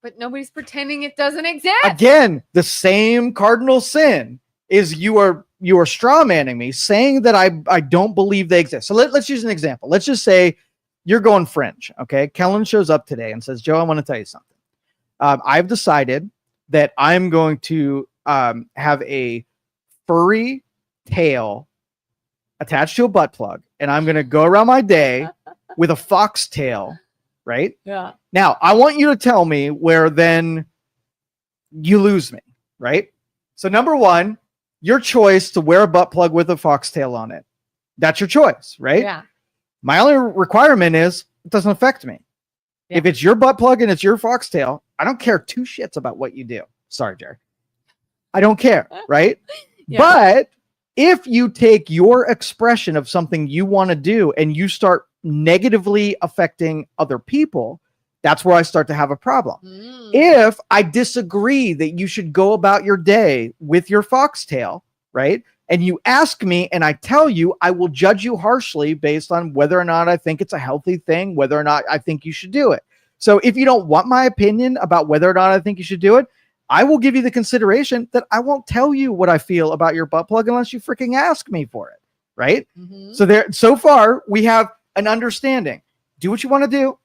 But nobody's pretending it doesn't exist. Again, the same cardinal sin is you are straw manning me, saying that I don't believe they exist. So let's use an example. Let's just say you're going French. Okay. Kelin shows up today and says, Joe, I want to tell you something. I've decided that I'm going to have a furry tail attached to a butt plug, and I'm going to go around my day with a fox tail. Right? Yeah. Now, I want you to tell me where then you lose me, right? So number one, your choice to wear a butt plug with a foxtail on it. That's your choice, right? Yeah. My only requirement is it doesn't affect me. Yeah. If it's your butt plug and it's your foxtail, I don't care 2 shits about what you do. Sorry, Jerry. I don't care, right? Yeah. But if you take your expression of something you want to do and you start negatively affecting other people, that's where I start to have a problem. If I disagree that you should go about your day with your foxtail, right? And you ask me and I tell you, I will judge you harshly based on whether or not I think it's a healthy thing, whether or not I think you should do it. So if you don't want my opinion about whether or not I think you should do it, I will give you the consideration that I won't tell you what I feel about your butt plug unless you freaking ask me for it, right? So far we have an understanding. Do what you want to do.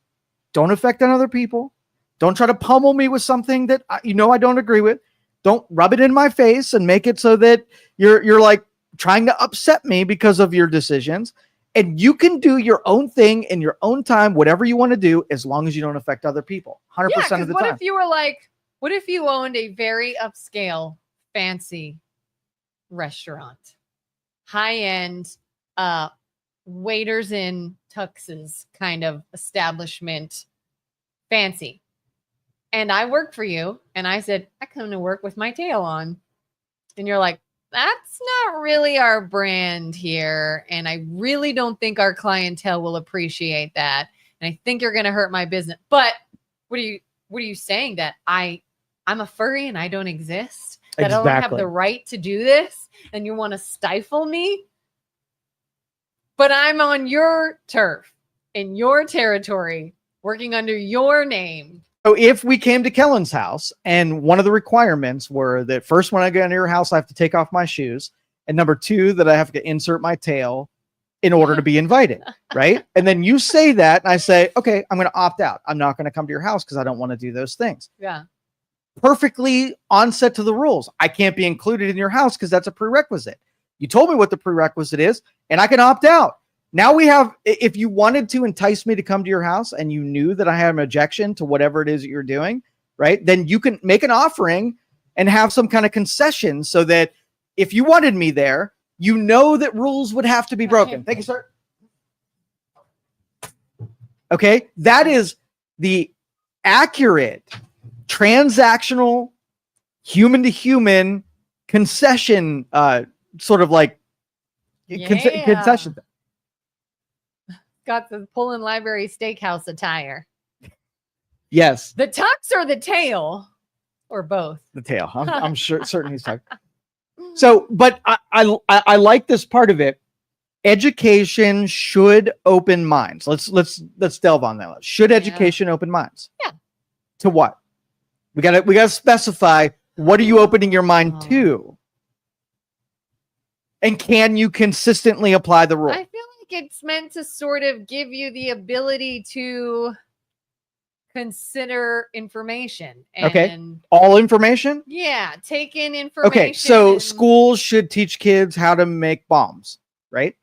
Don't affect other people. Don't try to pummel me with something that I don't agree with. Don't rub it in my face and make it so that you're like trying to upset me because of your decisions. And you can do your own thing in your own time, whatever you want to do, as long as you don't affect other people. 100% of the time. What if you owned a very upscale, fancy restaurant, high-end, waiters in tuxes kind of establishment, fancy. And I worked for you and I said, I come to work with my tail on. And you're like, that's not really our brand here. And I really don't think our clientele will appreciate that. And I think you're going to hurt my business. But what are you saying, that I'm a furry and I don't exist? That exactly. I don't have the right to do this? And you want to stifle me? But I'm on your turf, in your territory, working under your name. So if we came to Kelin's house and one of the requirements were that first, when I get into your house, I have to take off my shoes. And number 2, that I have to insert my tail in order to be invited. Right. And then you say that and I say, okay, I'm going to opt out. I'm not going to come to your house because I don't want to do those things. Yeah. Perfectly onset to the rules. I can't be included in your house because that's a prerequisite. You told me what the prerequisite is and I can opt out. Now we have, if you wanted to entice me to come to your house and you knew that I had an objection to whatever it is that you're doing, right? Then you can make an offering and have some kind of concession so that if you wanted me there, you know that rules would have to be broken. Thank you, sir. Okay. That is the accurate transactional human to human concession, sort of like concession. Got the Pullen Library Steakhouse attire. Yes. The tux or the tail, or both? The tail. I'm certain he's talking. So, but I like this part of it. Education should open minds. Let's delve on that. Should education open minds? Yeah. To what? We gotta specify, what are you opening your mind to? And can you consistently apply the rule? I feel like it's meant to sort of give you the ability to consider information. And all information? Yeah, take in information. Okay, so schools should teach kids how to make bombs, right?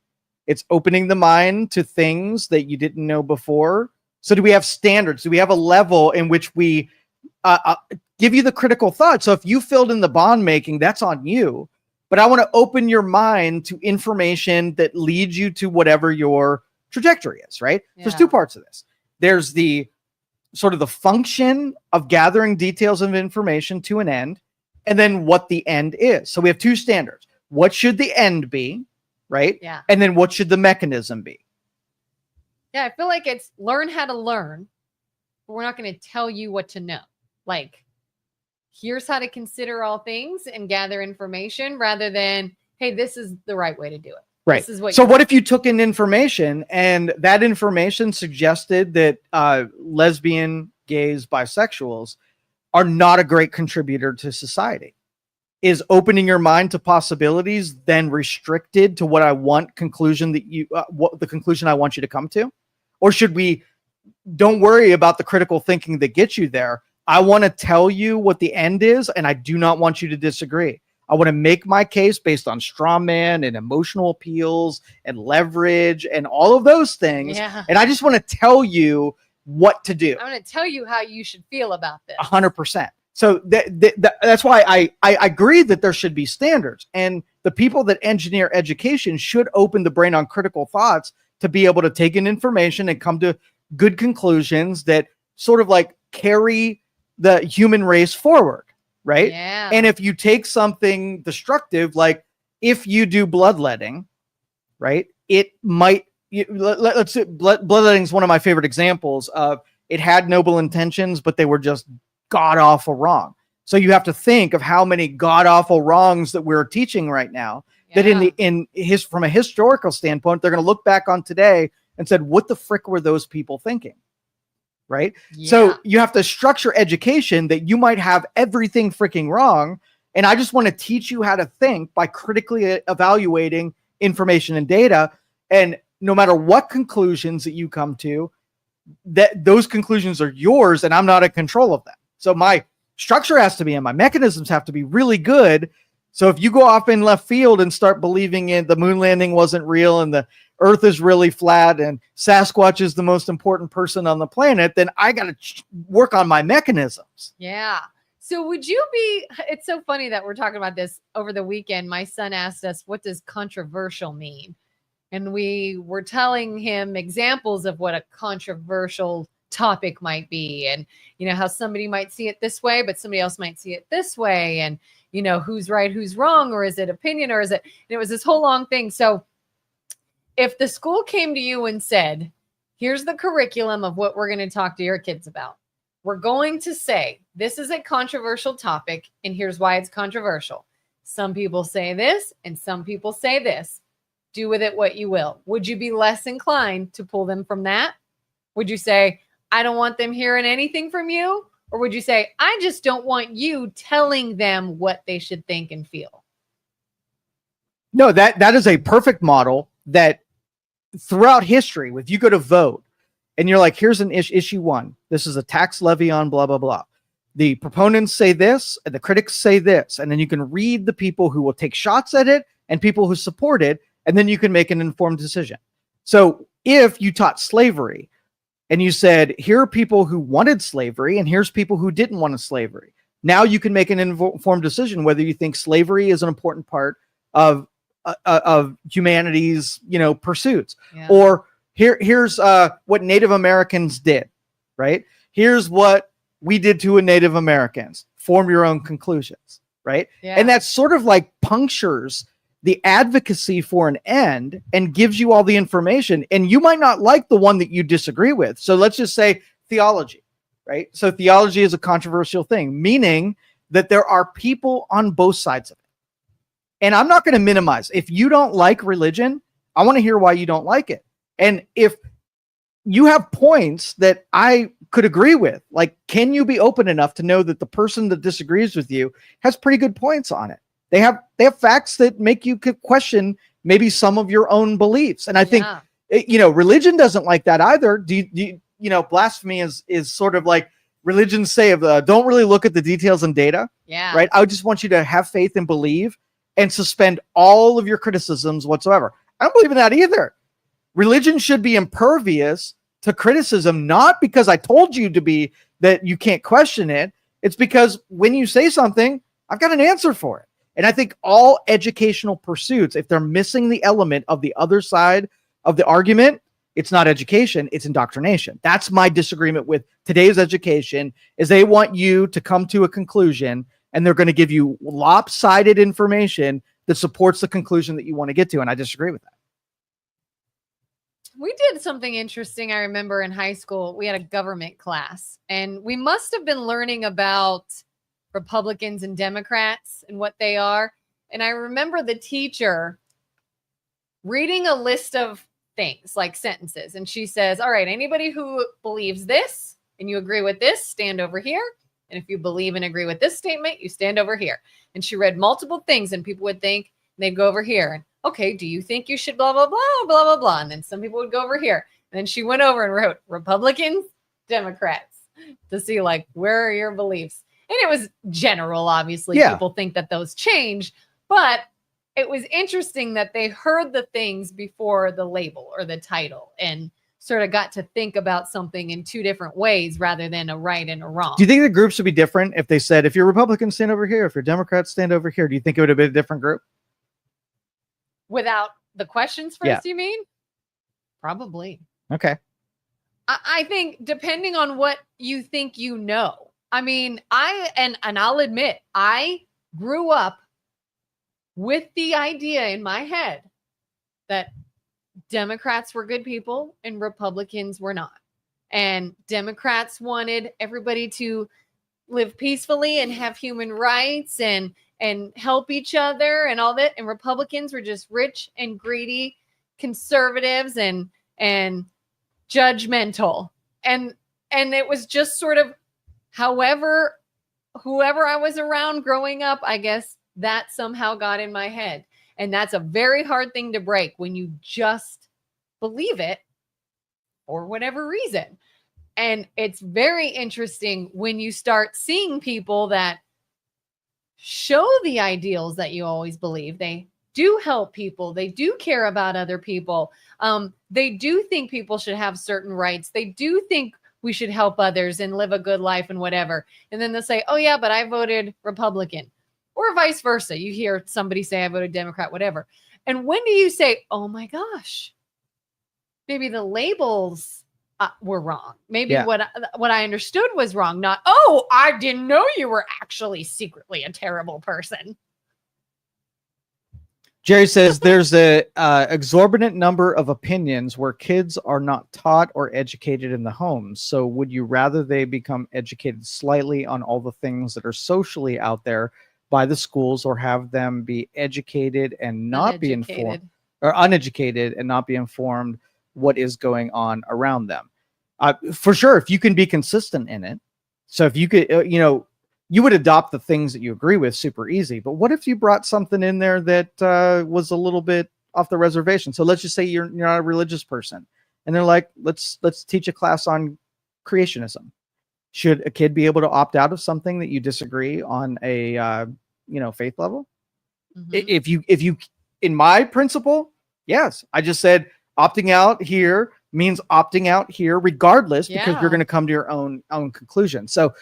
It's opening the mind to things that you didn't know before. So do we have standards? Do we have a level in which we give you the critical thought? So if you filled in the bond making, that's on you. But I want to open your mind to information that leads you to whatever your trajectory is, right? Yeah. There's two parts of this. There's the sort of the function of gathering details of information to an end, and then what the end is. So we have two standards. What should the end be, right? Yeah. And then what should the mechanism be? Yeah, I feel like it's learn how to learn, but we're not going to tell you what to know. Like, here's how to consider all things and gather information, rather than, hey, this is the right way to do it. Right. This is what. So what if you took in information and that information suggested that lesbian, gays, bisexuals are not a great contributor to society? Is opening your mind to possibilities then restricted to what I want conclusion that you what the conclusion I want you to come to? Or should we don't worry about the critical thinking that gets you there? I want to tell you what the end is, and I do not want you to disagree. I want to make my case based on straw man and emotional appeals and leverage and all of those things. Yeah. And I just want to tell you what to do. I'm going to tell you how you should feel about this. 100%. So that's why I agree that there should be standards, and the people that engineer education should open the brain on critical thoughts to be able to take in information and come to good conclusions that sort of like carry the human race forward, right? Yeah. And if you take something destructive, like if you do bloodletting, right, it might, let's say bloodletting is one of my favorite examples of it had noble intentions, but they were just god-awful wrong. So you have to think of how many god-awful wrongs that we're teaching right now, that from a historical standpoint, they're going to look back on today and said, what the frick were those people thinking? Right? Yeah. So you have to structure education that you might have everything freaking wrong. And I just want to teach you how to think by critically evaluating information and data. And no matter what conclusions that you come to, that those conclusions are yours, and I'm not in control of them. So my structure has to be, and my mechanisms have to be really good. So if you go off in left field and start believing in the moon landing wasn't real and the earth is really flat and Sasquatch is the most important person on the planet, then I got to work on my mechanisms. Yeah. So would you be, it's so funny that we're talking about this over the weekend. My son asked us, what does controversial mean? And we were telling him examples of what a controversial topic might be. And, you know, how somebody might see it this way, but somebody else might see it this way. And, you know, who's right, who's wrong, or is it opinion, or is it, and it was this whole long thing. So if the school came to you and said, here's the curriculum of what we're going to talk to your kids about. We're going to say, this is a controversial topic, and here's why it's controversial. Some people say this, and some people say this. Do with it what you will. Would you be less inclined to pull them from that? Would you say, I don't want them hearing anything from you? Or would you say, I just don't want you telling them what they should think and feel? No, that is a perfect model that throughout history, if you go to vote and you're like, here's an issue one, this is a tax levy on blah, blah, blah. The proponents say this, and the critics say this. And then you can read the people who will take shots at it and people who support it. And then you can make an informed decision. So if you taught slavery and you said, here are people who wanted slavery and here's people who didn't want slavery. Now you can make an informed decision whether you think slavery is an important part of humanity's, you know, pursuits. Yeah. Or here's what Native Americans did, right? Here's what we did to Native Americans. Form your own conclusions, right? Yeah. And that sort of like punctures the advocacy for an end and gives you all the information. And you might not like the one that you disagree with. So let's just say theology, right? So theology is a controversial thing, meaning that there are people on both sides of it. And I'm not going to minimize. If you don't like religion, I want to hear why you don't like it. And if you have points that I could agree with, like, can you be open enough to know that the person that disagrees with you has pretty good points on it? They have facts that make you question maybe some of your own beliefs. And I think, religion doesn't like that either. Blasphemy is sort of like religions say of don't really look at the details and data. Yeah. Right. I just want you to have faith and believe and suspend all of your criticisms whatsoever. I don't believe in that either. Religion should be impervious to criticism, not because I told you to be, that you can't question it. It's because when you say something, I've got an answer for it. And I think all educational pursuits, if they're missing the element of the other side of the argument, it's not education, it's indoctrination. That's my disagreement with today's education, is they want you to come to a conclusion and they're going to give you lopsided information that supports the conclusion that you want to get to. And I disagree with that. We did something interesting. I remember in high school, we had a government class, and we must have been learning about Republicans and Democrats and what they are. And I remember the teacher reading a list of things, like sentences. And she says, all right, anybody who believes this and you agree with this, stand over here. And if you believe and agree with this statement, you stand over here. And she read multiple things, and people would think, they'd go over here. And, okay, do you think you should blah, blah, blah, blah, blah, blah. And then some people would go over here. And then she went over and wrote Republicans, Democrats, to see, like, where are your beliefs? And it was general, obviously. Yeah. People think that those change. But it was interesting that they heard the things before the label or the title and sort of got to think about something in two different ways rather than a right and a wrong. Do you think the groups would be different if they said, if you're Republican, stand over here, if you're Democrat, stand over here? Do you think it would have been a different group? Without the questions first, Yeah. you mean? Probably. Okay. I think depending on what you think you know. I mean, and I'll admit, I grew up with the idea in my head that Democrats were good people and Republicans were not. And Democrats wanted everybody to live peacefully and have human rights and help each other and all that. And Republicans were just rich and greedy conservatives and judgmental. And it was just sort of whoever I was around growing up, I guess that somehow got in my head. And that's a very hard thing to break when you just believe it for whatever reason. And it's very interesting when you start seeing people that show the ideals that you always believe. They do help people. They do care about other people. They do think people should have certain rights. They do think we should help others and live a good life and whatever. And then they'll say, oh yeah, but I voted Republican, or vice versa. You hear somebody say, I voted Democrat, whatever. And when do you say, oh my gosh, maybe the labels were wrong. Maybe what I understood was wrong. Not, oh, I didn't know you were actually secretly a terrible person. Jerry says there's a exorbitant number of opinions where kids are not taught or educated in the homes. So would you rather they become educated slightly on all the things that are socially out there by the schools, or have them be educated and not be informed, or uneducated and not be informed what is going on around them? For sure, if you can be consistent in it. So if you could, you would adopt the things that you agree with super easy. But what if you brought something in there that was a little bit off the reservation? So let's just say you're not a religious person, and they're like, let's teach a class on creationism. Should a kid be able to opt out of something that you disagree on a faith level? Mm-hmm. If you in my principle, yes, I just said opting out here means opting out here regardless, because you're going to come to your own conclusion. So,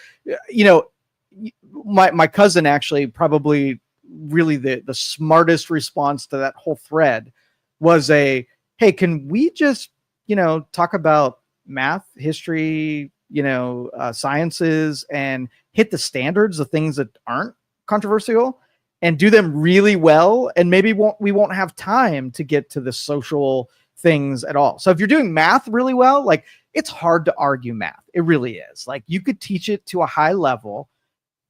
my cousin actually, probably really the smartest response to that whole thread was hey, can we just, talk about math, history, sciences, and hit the standards, the things that aren't controversial, and do them really well. And maybe we won't have time to get to the social things at all. So if you're doing math really well, like, it's hard to argue math. It really is. Like, you could teach it to a high level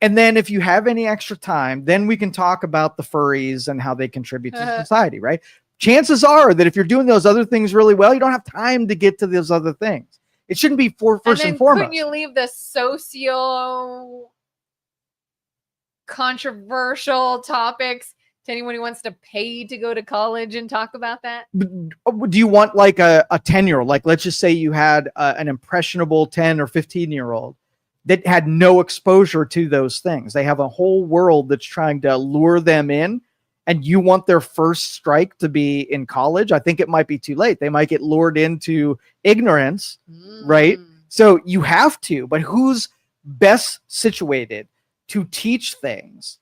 And then if you have any extra time, then we can talk about the furries and how they contribute to society, right? Chances are that if you're doing those other things really well, you don't have time to get to those other things. It shouldn't be first and foremost. Couldn't you leave the socio controversial topics to anyone who wants to pay to go to college and talk about that? Do you want like a 10-year-old? Like, let's just say you had an impressionable 10 or 15-year-old that had no exposure to those things. They have a whole world that's trying to lure them in, and you want their first strike to be in college. I think it might be too late. They might get lured into ignorance, right? So you have to, but who's best situated to teach things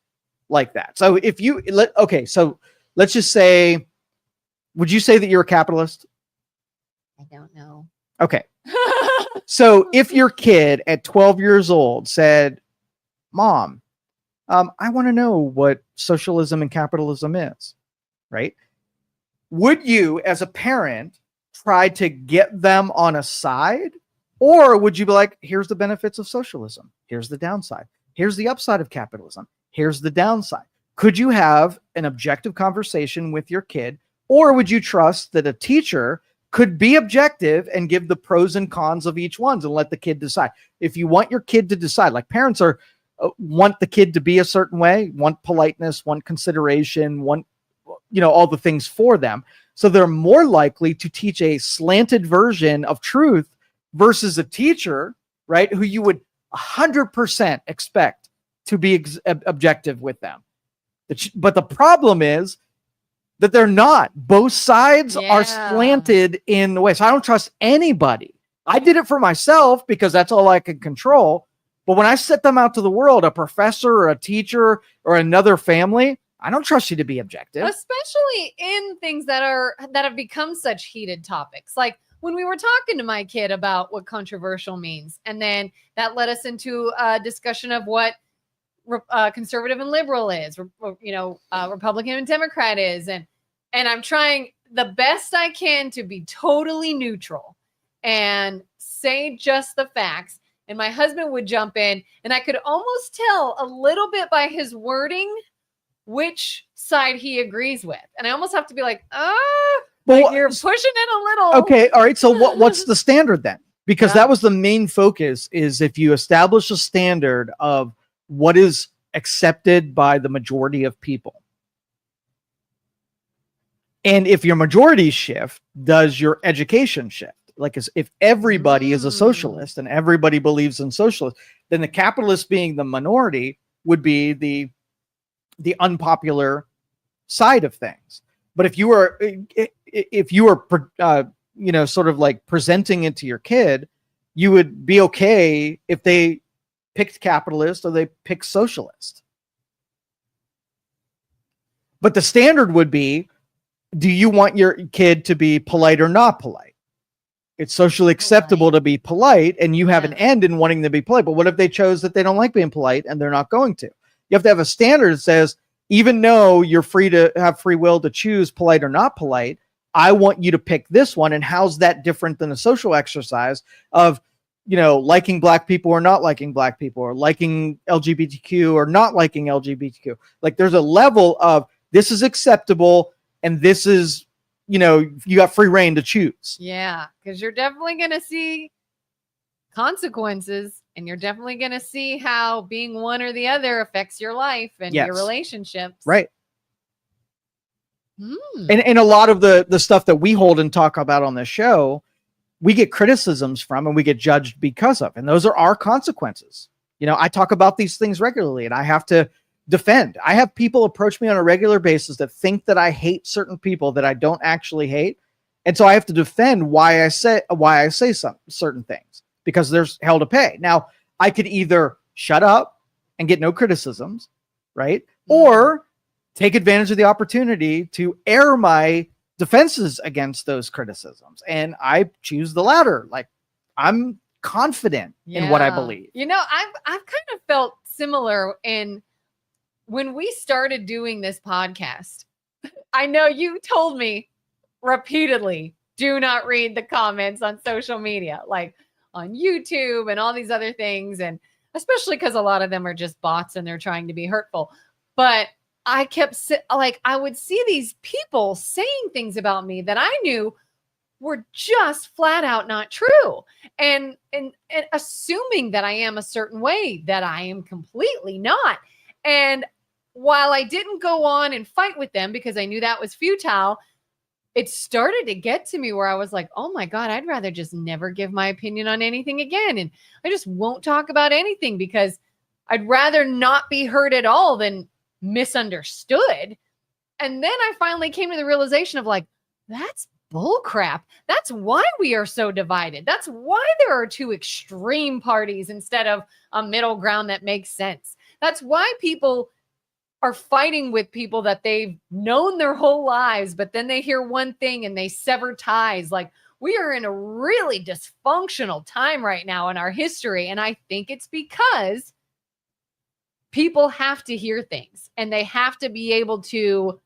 like that? So if you so let's just say, would you say that you're a capitalist? I don't know. Okay. So if your kid at 12 years old said, Mom, I want to know what socialism and capitalism is, right? Would you, as a parent, try to get them on a side? Or would you be like, here's the benefits of socialism. Here's the downside. Here's the upside of capitalism. Here's the downside. Could you have an objective conversation with your kid? Or would you trust that a teacher could be objective and give the pros and cons of each one and let the kid decide? If you want your kid to decide, like parents are want the kid to be a certain way, want politeness, want consideration, want, all the things for them. So they're more likely to teach a slanted version of truth versus a teacher, right, who you would 100% expect to be objective with them. But the problem is that they're not. Both sides are slanted in the way. So I don't trust anybody. I did it for myself because that's all I could control. But when I set them out to the world, a professor or a teacher or another family, I don't trust you to be objective. Especially in things that have become such heated topics. Like when we were talking to my kid about what controversial means, and then that led us into a discussion of what conservative and liberal is, Republican and Democrat is. And I'm trying the best I can to be totally neutral and say just the facts. And my husband would jump in, and I could almost tell a little bit by his wording which side he agrees with. And I almost have to be like, you're pushing it a little. Okay. All right. So what's the standard then? Because that was the main focus, is if you establish a standard of what is accepted by the majority of people. And if your majority shift, does your education shift? Like, if everybody is a socialist and everybody believes in socialism, then the capitalist being the minority would be the unpopular side of things. But if you were sort of like presenting it to your kid, you would be okay if they picked capitalist or they picked socialist. But the standard would be, do you want your kid to be polite or not polite? It's socially acceptable to be polite, and you have an end in wanting to be polite. But what if they chose that they don't like being polite and they're not going to? You have to have a standard that says, even though you're free to have free will to choose polite or not polite, I want you to pick this one. And how's that different than a social exercise of, liking black people or not liking black people, or liking LGBTQ or not liking LGBTQ? Like, there's a level of, this is acceptable and this is, you got free reign to choose. Yeah, because you're definitely going to see consequences, and you're definitely going to see how being one or the other affects your life and your relationships. Right. And a lot of the stuff that we hold and talk about on the show, we get criticisms from and we get judged because of, and those are our consequences. I talk about these things regularly, and I have to defend. I have people approach me on a regular basis that think that I hate certain people that I don't actually hate. And so I have to defend why I say some certain things, because there's hell to pay. Now, I could either shut up and get no criticisms, right? Or take advantage of the opportunity to air my defenses against those criticisms. And I choose the latter. Like, I'm confident in what I believe. I've kind of felt similar when we started doing this podcast. I know you told me repeatedly, do not read the comments on social media, like on YouTube and all these other things. And especially because a lot of them are just bots and they're trying to be hurtful. But I kept I would see these people saying things about me that I knew were just flat out not true, and assuming that I am a certain way that I am completely not. And while I didn't go on and fight with them because I knew that was futile, it started to get to me where I was like, oh my God, I'd rather just never give my opinion on anything again. And I just won't talk about anything because I'd rather not be heard at all than misunderstood. And then I finally came to the realization of like, that's bull crap. That's why we are so divided. That's why there are two extreme parties instead of a middle ground that makes sense. That's why people are fighting with people that they've known their whole lives, but then they hear one thing and they sever ties. Like, we are in a really dysfunctional time right now in our history. And I think it's because people have to hear things and they have to be able to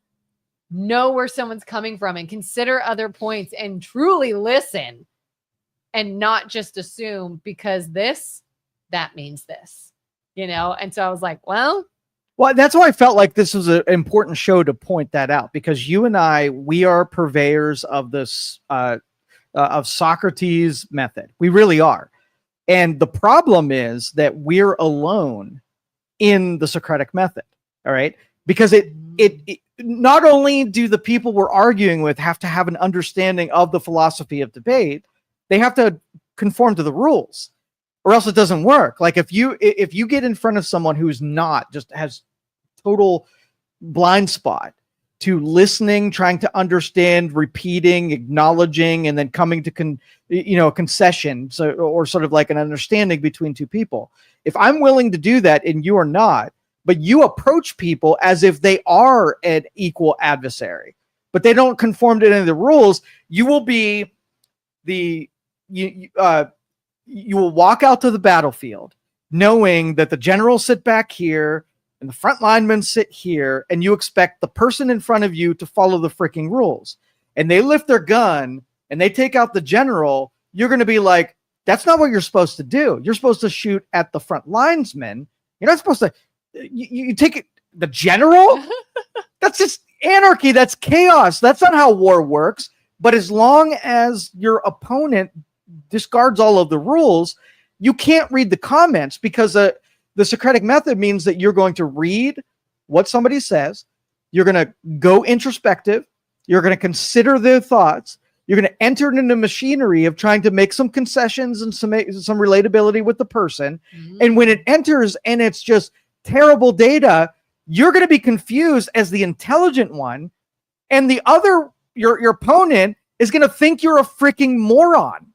know where someone's coming from and consider other points and truly listen and not just assume because that means this, And so I was like, well, that's why I felt like this was an important show to point that out, because you and we are purveyors of this, of Socrates' method. We really are. And the problem is that we're alone in the Socratic method. All right. Because it not only do the people we're arguing with have to have an understanding of the philosophy of debate, they have to conform to the rules, or else it doesn't work. Like if you get in front of someone who's not, just has total blind spot to listening, trying to understand, repeating, acknowledging, and then coming to a concession, or sort of like an understanding between two people. If I'm willing to do that and you are not, but you approach people as if they are an equal adversary, but they don't conform to any of the rules, you will be you will walk out to the battlefield knowing that the generals sit back here and the front linemen sit here, and you expect the person in front of you to follow the freaking rules. And they lift their gun and they take out the general. You're going to be like, that's not what you're supposed to do. You're supposed to shoot at the front linesmen. You're not supposed to, you take it, the general? That's just anarchy. That's chaos. That's not how war works. But as long as your opponent discards all of the rules, you can't read the comments, because the Socratic method means that you're going to read what somebody says. You're going to go introspective. You're going to consider their thoughts. You're going to enter into the machinery of trying to make some concessions and some relatability with the person. Mm-hmm. And when it enters and it's just terrible data, you're going to be confused as the intelligent one. And the other, your opponent, is going to think you're a freaking moron.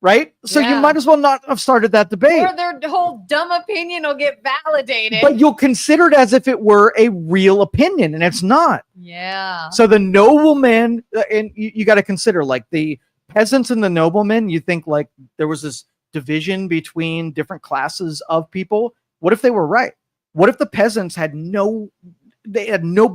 Right? So you might as well not have started that debate. Or their whole dumb opinion will get validated. But you'll consider it as if it were a real opinion, and it's not. Yeah. So the noblemen, and you got to consider, like, the peasants and the noblemen, you think like there was this division between different classes of people. What if they were right? What if the peasants had no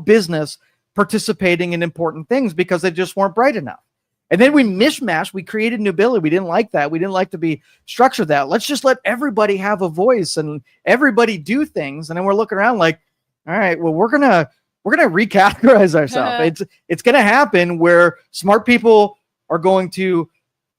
business participating in important things because they just weren't bright enough? And then we mishmashed. We created nobility. We didn't like that. We didn't like to be structured that. Let's just let everybody have a voice and everybody do things. And then we're looking around like, all right, well, we're gonna recategorize ourselves. It's gonna happen where smart people are going to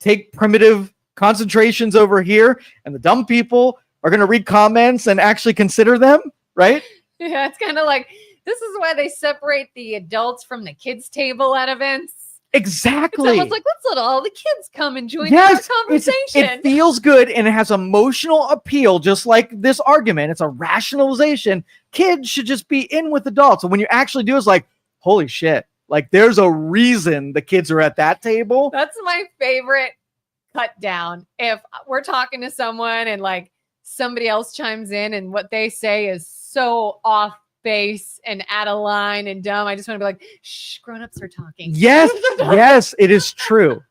take primitive concentrations over here, and the dumb people are gonna read comments and actually consider them. Right? Yeah, it's kind of like, this is why they separate the adults from the kids' table at events. Exactly. It's almost like, let's let all the kids come and join our conversation. It feels good, and it has emotional appeal, just like this argument. It's a rationalization. Kids should just be in with adults. And when you actually do, it's like, holy shit. Like, there's a reason the kids are at that table. That's my favorite cut down. If we're talking to someone and like somebody else chimes in and what they say is so off base and out of line and dumb, I just want to be like, shh, grown-ups are talking. Yes, yes, it is true.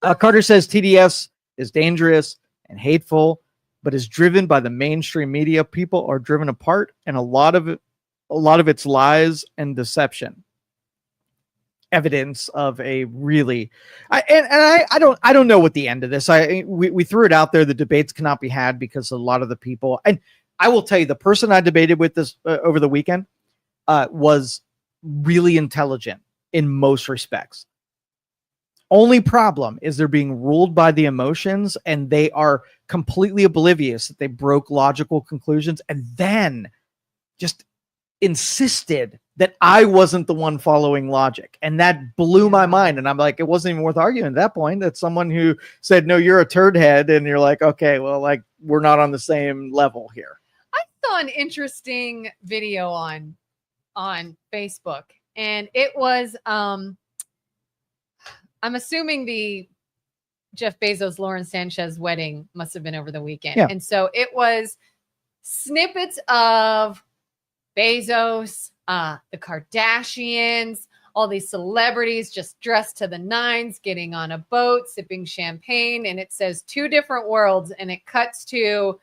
Carter says TDS is dangerous and hateful, but is driven by the mainstream media. People are driven apart, and a lot of its lies and deception. evidence of a really, I don't know what the end of this. We threw it out there. The debates cannot be had because a lot of the people, and I will tell you, the person I debated with this over the weekend was really intelligent in most respects. Only problem is they're being ruled by the emotions, and they are completely oblivious that they broke logical conclusions and then just insisted that I wasn't the one following logic. And that blew my mind. And I'm like, it wasn't even worth arguing at that point. That's someone who said, no, you're a turd head. And you're like, okay, well, like, we're not on the same level here. I saw an interesting video on Facebook, and it was, I'm assuming the Jeff Bezos, Lauren Sanchez wedding must have been over the weekend. Yeah. And so it was snippets of Bezos, the Kardashians, all these celebrities just dressed to the nines, getting on a boat, sipping champagne. And it says 2 different worlds. And it cuts to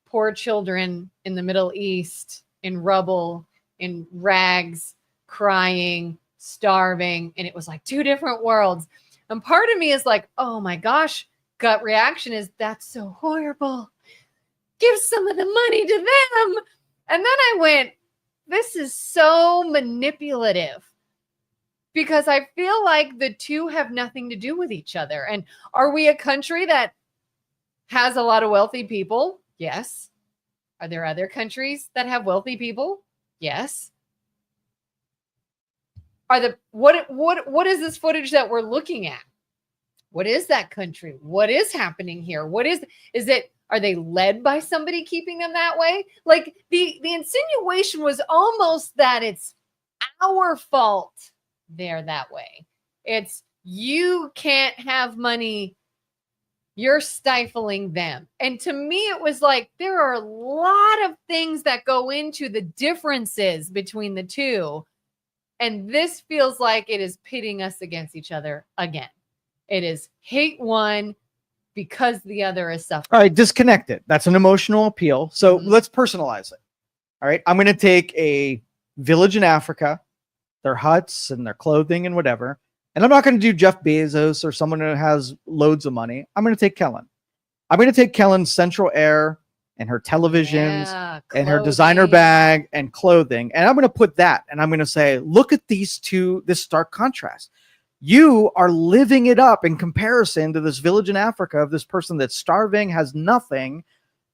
poor children in the Middle East, in rubble, in rags, crying, starving. And it was like 2 different worlds. And part of me is like, oh my gosh, gut reaction is, that's so horrible. Give some of the money to them. And then I went, this is so manipulative, because I feel like the two have nothing to do with each other. And are we a country that has a lot of wealthy people? Yes. Are there other countries that have wealthy people? Yes. What is this footage that we're looking at? What is that country? What is happening here? Are they led by somebody keeping them that way? Like the insinuation was almost that it's our fault they're that way. It's, you can't have money, you're stifling them. And to me, it was like, there are a lot of things that go into the differences between the two. And this feels like it is pitting us against each other again. It is hate one because the other is suffering. All right, disconnect it. That's an emotional appeal. So let's personalize it. All right, I'm going to take a village in Africa, their huts and their clothing and whatever. And I'm not going to do Jeff Bezos or someone who has loads of money. I'm going to take Kelin. I'm going to take Kelin's central air and her televisions and her designer bag and clothing. And I'm going to put that, and I'm going to say, look at these two, this stark contrast. You are living it up in comparison to this village in Africa of this person that's starving, has nothing.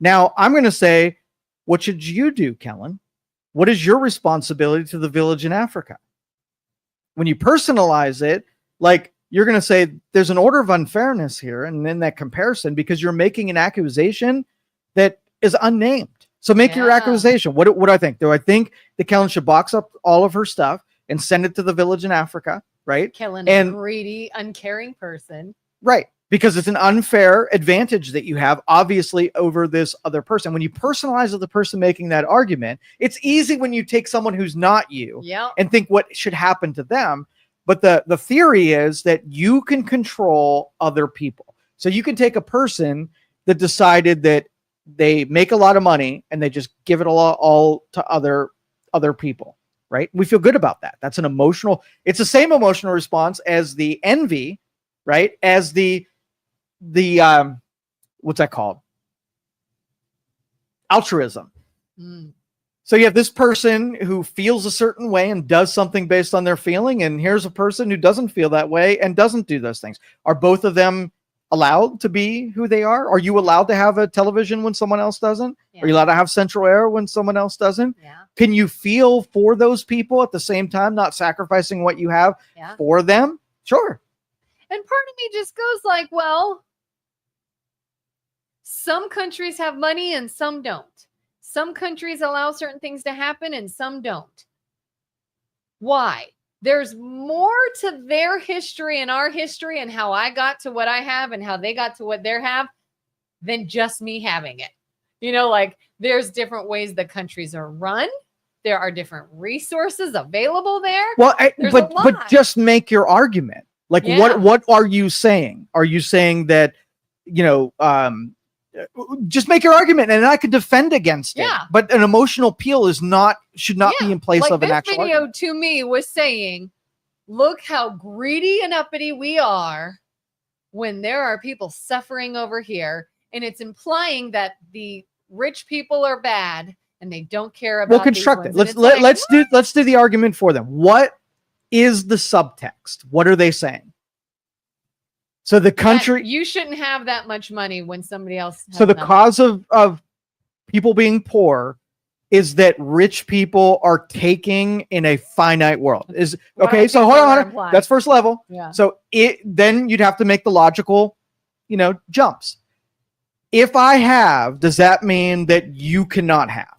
Now I'm going to say, what should you do, Kelin? What is your responsibility to the village in Africa? When you personalize it, like, you're going to say there's an order of unfairness here. And in that comparison, because you're making an accusation that is unnamed. So make your accusation. What do I think? Do I think that Kelin should box up all of her stuff and send it to the village in Africa? Right. Kelin, a greedy, uncaring person. Right. Because it's an unfair advantage that you have, obviously, over this other person. When you personalize the person making that argument, it's easy when you take someone who's not you and think what should happen to them. But the theory is that you can control other people. So you can take a person that decided that they make a lot of money and they just give it all to other people. Right. We feel good about that. That's it's the same emotional response as the envy, right? As the what's that called? Altruism. So you have this person who feels a certain way and does something based on their feeling. And here's a person who doesn't feel that way and doesn't do those things. Are both of them allowed to be who they are? Are you allowed to have a television when someone else doesn't? Are you allowed to have central air when someone else doesn't? Can you feel for those people at the same time, not sacrificing what you have for them? Sure. And part of me just goes like, well, some countries have money and some don't. Some countries allow certain things to happen and some don't. Why? There's more to their history and our history and how I got to what I have and how they got to what they have than just me having it. You know, like, there's different ways the countries are run. There are different resources available there. Well, but just make your argument. Like, what are you saying? Are you saying that, just make your argument and I could defend against it. But an emotional appeal should not be in place of an actual video argument. To me was saying, look how greedy and uppity we are when there are people suffering over here. And it's implying that the rich people are bad and they don't care about. We'll construct it. Let's do the argument for them. What is the subtext? What are they saying? So the country, you shouldn't have that much money when somebody else. So the cause of people being poor is that rich people are taking in a finite world. Is okay. So hold on. That's first level. Yeah. So then you'd have to make the logical, jumps. If I have, does that mean that you cannot have?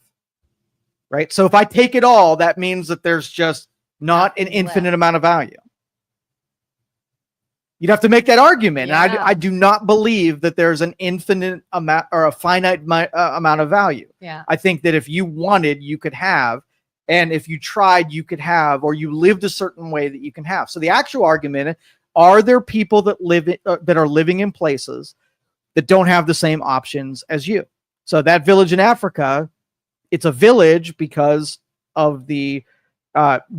Right. So if I take it all, that means that there's just not an infinite amount of value. You'd have to make that argument. Yeah. And I do not believe that there's an infinite amount or a finite amount of value. Yeah. I think that if you wanted, you could have. And if you tried, you could have, or you lived a certain way that you can have. So the actual argument, are there people that that are living in places that don't have the same options as you? So that village in Africa, it's a village because of the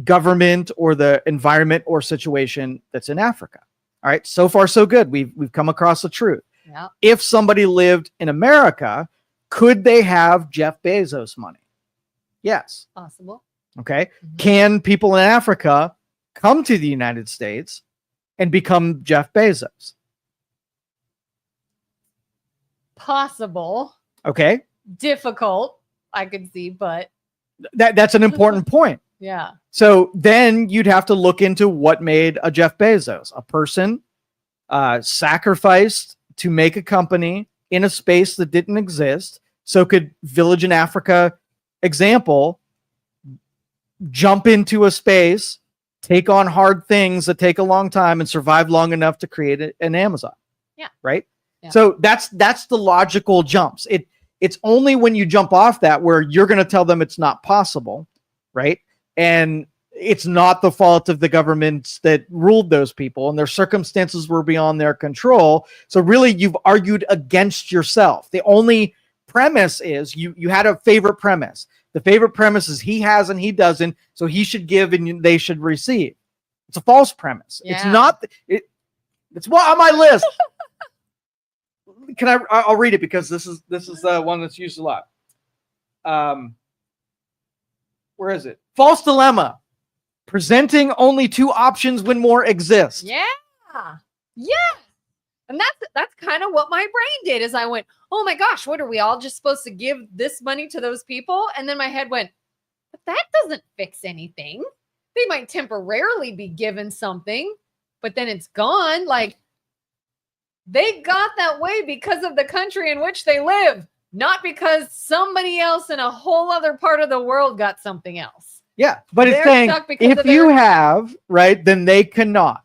government or the environment or situation that's in Africa. All right. So far, so good. We've come across the truth. Yeah. If somebody lived in America, could they have Jeff Bezos money? Yes. Possible. Okay. Mm-hmm. Can people in Africa come to the United States and become Jeff Bezos? Possible. Okay. Difficult, I could see, but that's an important point. Yeah. So then you'd have to look into what made a Jeff Bezos. A person sacrificed to make a company in a space that didn't exist. So could Village in Africa example jump into a space, take on hard things that take a long time and survive long enough to create an Amazon? Yeah. Right? Yeah. So that's the logical jumps. It's only when you jump off that where you're going to tell them it's not possible, right? And it's not the fault of the governments that ruled those people, and their circumstances were beyond their control. So really, you've argued against yourself. The only premise is you had a favorite premise. The favorite premise is he has and he doesn't, so he should give and they should receive. It's a false premise. Yeah. It's not. It's what on my list. I'll read it because this is one that's used a lot. Where is it? False dilemma. Presenting only two options when more exist. Yeah. Yeah. And that's kind of what my brain did is I went, oh my gosh, what are we all just supposed to give this money to those people? And then my head went, but that doesn't fix anything. They might temporarily be given something, but then it's gone. Like they got that way because of the country in which they live, not because somebody else in a whole other part of the world got something else. Yeah, but it's saying if you have, right, then they cannot.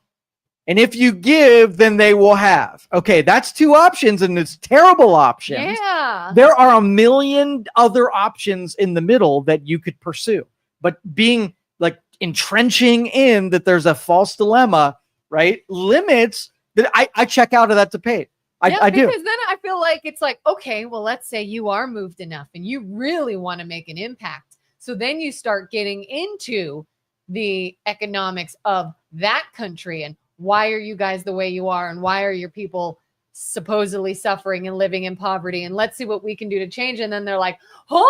And if you give, then they will have. Okay, that's two options, and it's terrible options. Yeah. There are a million other options in the middle that you could pursue. But being like entrenching in that there's a false dilemma, right, limits that I check out of that debate. I do. Because then I feel like it's like, okay, well, let's say you are moved enough and you really want to make an impact. So then you start getting into the economics of that country and why are you guys the way you are and why are your people supposedly suffering and living in poverty, and let's see what we can do to change. And then they're like, hold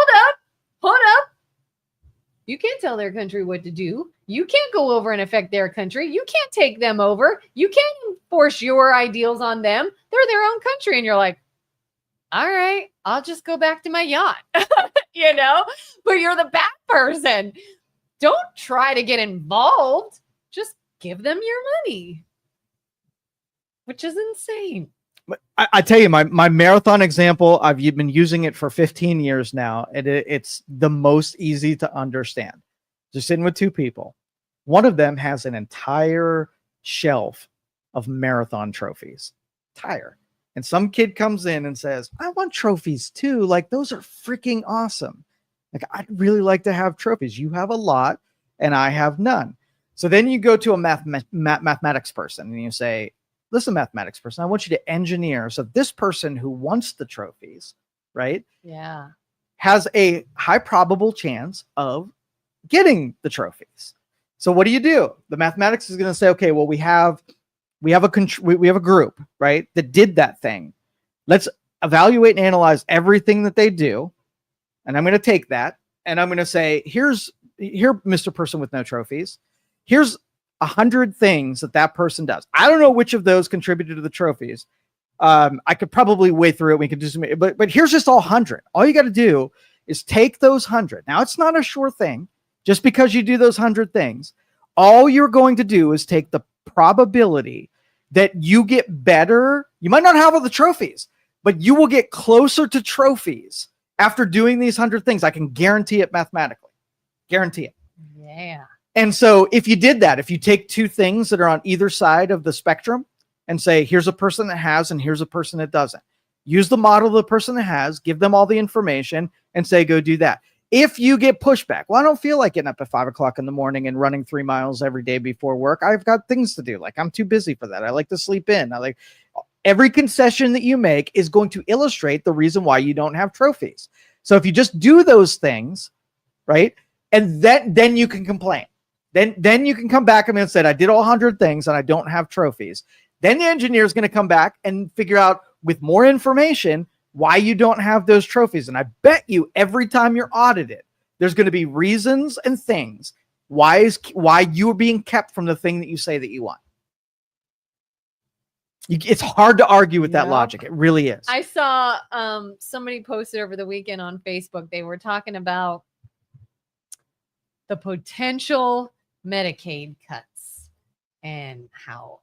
up. You can't tell their country what to do. You can't go over and affect their country. You can't take them over. You can't enforce your ideals on them. They're their own country. And you're like, all right, I'll just go back to my yacht, but you're the bad person. Don't try to get involved. Just give them your money, which is insane. I tell you, my marathon example, I've been using it for 15 years now, and it's the most easy to understand. Just sitting with two people. One of them has an entire shelf of marathon trophies. And some kid comes in and says, I want trophies too. Like, those are freaking awesome. Like, I'd really like to have trophies. You have a lot and I have none. So then you go to a mathematics person and you say, listen, mathematics person, I want you to engineer. So this person who wants the trophies, right? Yeah. Has a high probable chance of getting the trophies. So what do? The mathematics is going to say, okay, well, we have a group, right, that did that thing. Let's evaluate and analyze everything that they do. And I'm going to take that and I'm going to say, here, Mr. Person with no trophies. Here's 100 things that person does. I don't know which of those contributed to the trophies. I could probably wade through it. We could do some, but here's just all 100. All you got to do is take those 100. Now, it's not a sure thing. Just because you do those 100 things, all you're going to do is take the probability that you get better. You might not have all the trophies, but you will get closer to trophies after doing these 100 things. I can guarantee it mathematically. Guarantee it. Yeah. And so if you did that, if you take two things that are on either side of the spectrum and say, here's a person that has and here's a person that doesn't, use the model of the person that has, give them all the information and say, go do that. If you get pushback, well, I don't feel like getting up at 5 o'clock in the morning and running 3 miles every day before work. I've got things to do. Like, I'm too busy for that. I like to sleep in. Every concession that you make is going to illustrate the reason why you don't have trophies. So if you just do those things, right, and then you can complain. Then you can come back and say, I did all 100 things and I don't have trophies. Then the engineer is going to come back and figure out with more information why you don't have those trophies. And I bet you every time you're audited, there's going to be reasons and things why you are being kept from the thing that you say that you want. It's hard to argue with that logic. It really is. I saw somebody posted over the weekend on Facebook. They were talking about the potential Medicaid cuts and how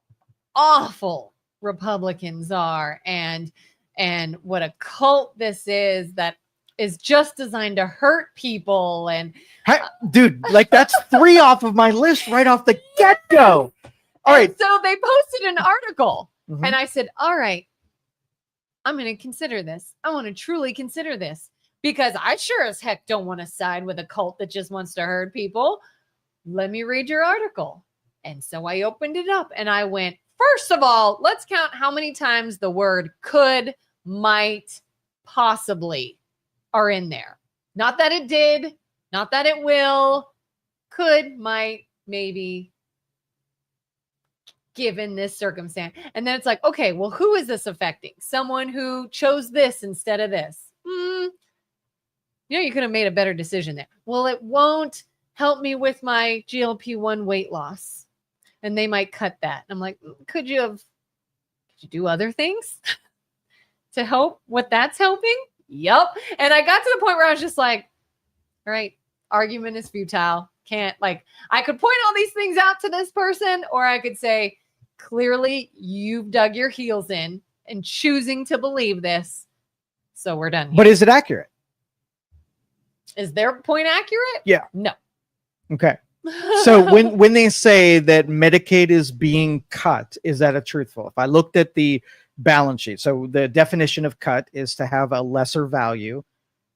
awful Republicans are and what a cult this is that is just designed to hurt people. And dude, like that's 3 off of my list right off the get-go. All right. So they posted an article and I said, all right, I'm going to consider this. I want to truly consider this because I sure as heck don't want to side with a cult that just wants to hurt people. Let me read your article. And so I opened it up and I went, first of all, let's count how many times the word could, might, possibly are in there. Not that it did, not that it will, could, might, maybe, given this circumstance. And then it's like, okay, well, who is this affecting? Someone who chose this instead of this. You could have made a better decision there. Well, it won't help me with my GLP-1 weight loss. And they might cut that. I'm like, could you do other things to help what that's helping? Yep. And I got to the point where I was just like, all right, argument is futile. I could point all these things out to this person, or I could say, clearly you've dug your heels in and choosing to believe this. So we're done here. But is it accurate? Is their point accurate? Yeah. No. Okay. So when they say that Medicaid is being cut, is that a truthful? If I looked at the balance sheet, so the definition of cut is to have a lesser value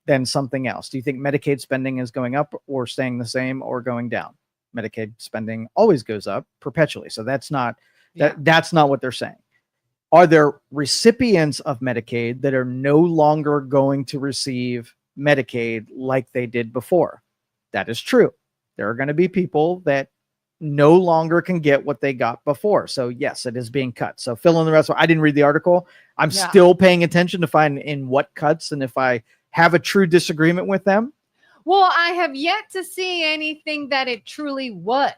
than something else. Do you think Medicaid spending is going up or staying the same or going down? Medicaid spending always goes up perpetually. So that's not what they're saying. Are there recipients of Medicaid that are no longer going to receive Medicaid like they did before? That is true. There are going to be people that no longer can get what they got before. So yes, it is being cut. So fill in the rest. I didn't read the article. I'm still paying attention to find in what cuts and if I have a true disagreement with them. Well, I have yet to see anything that it truly was,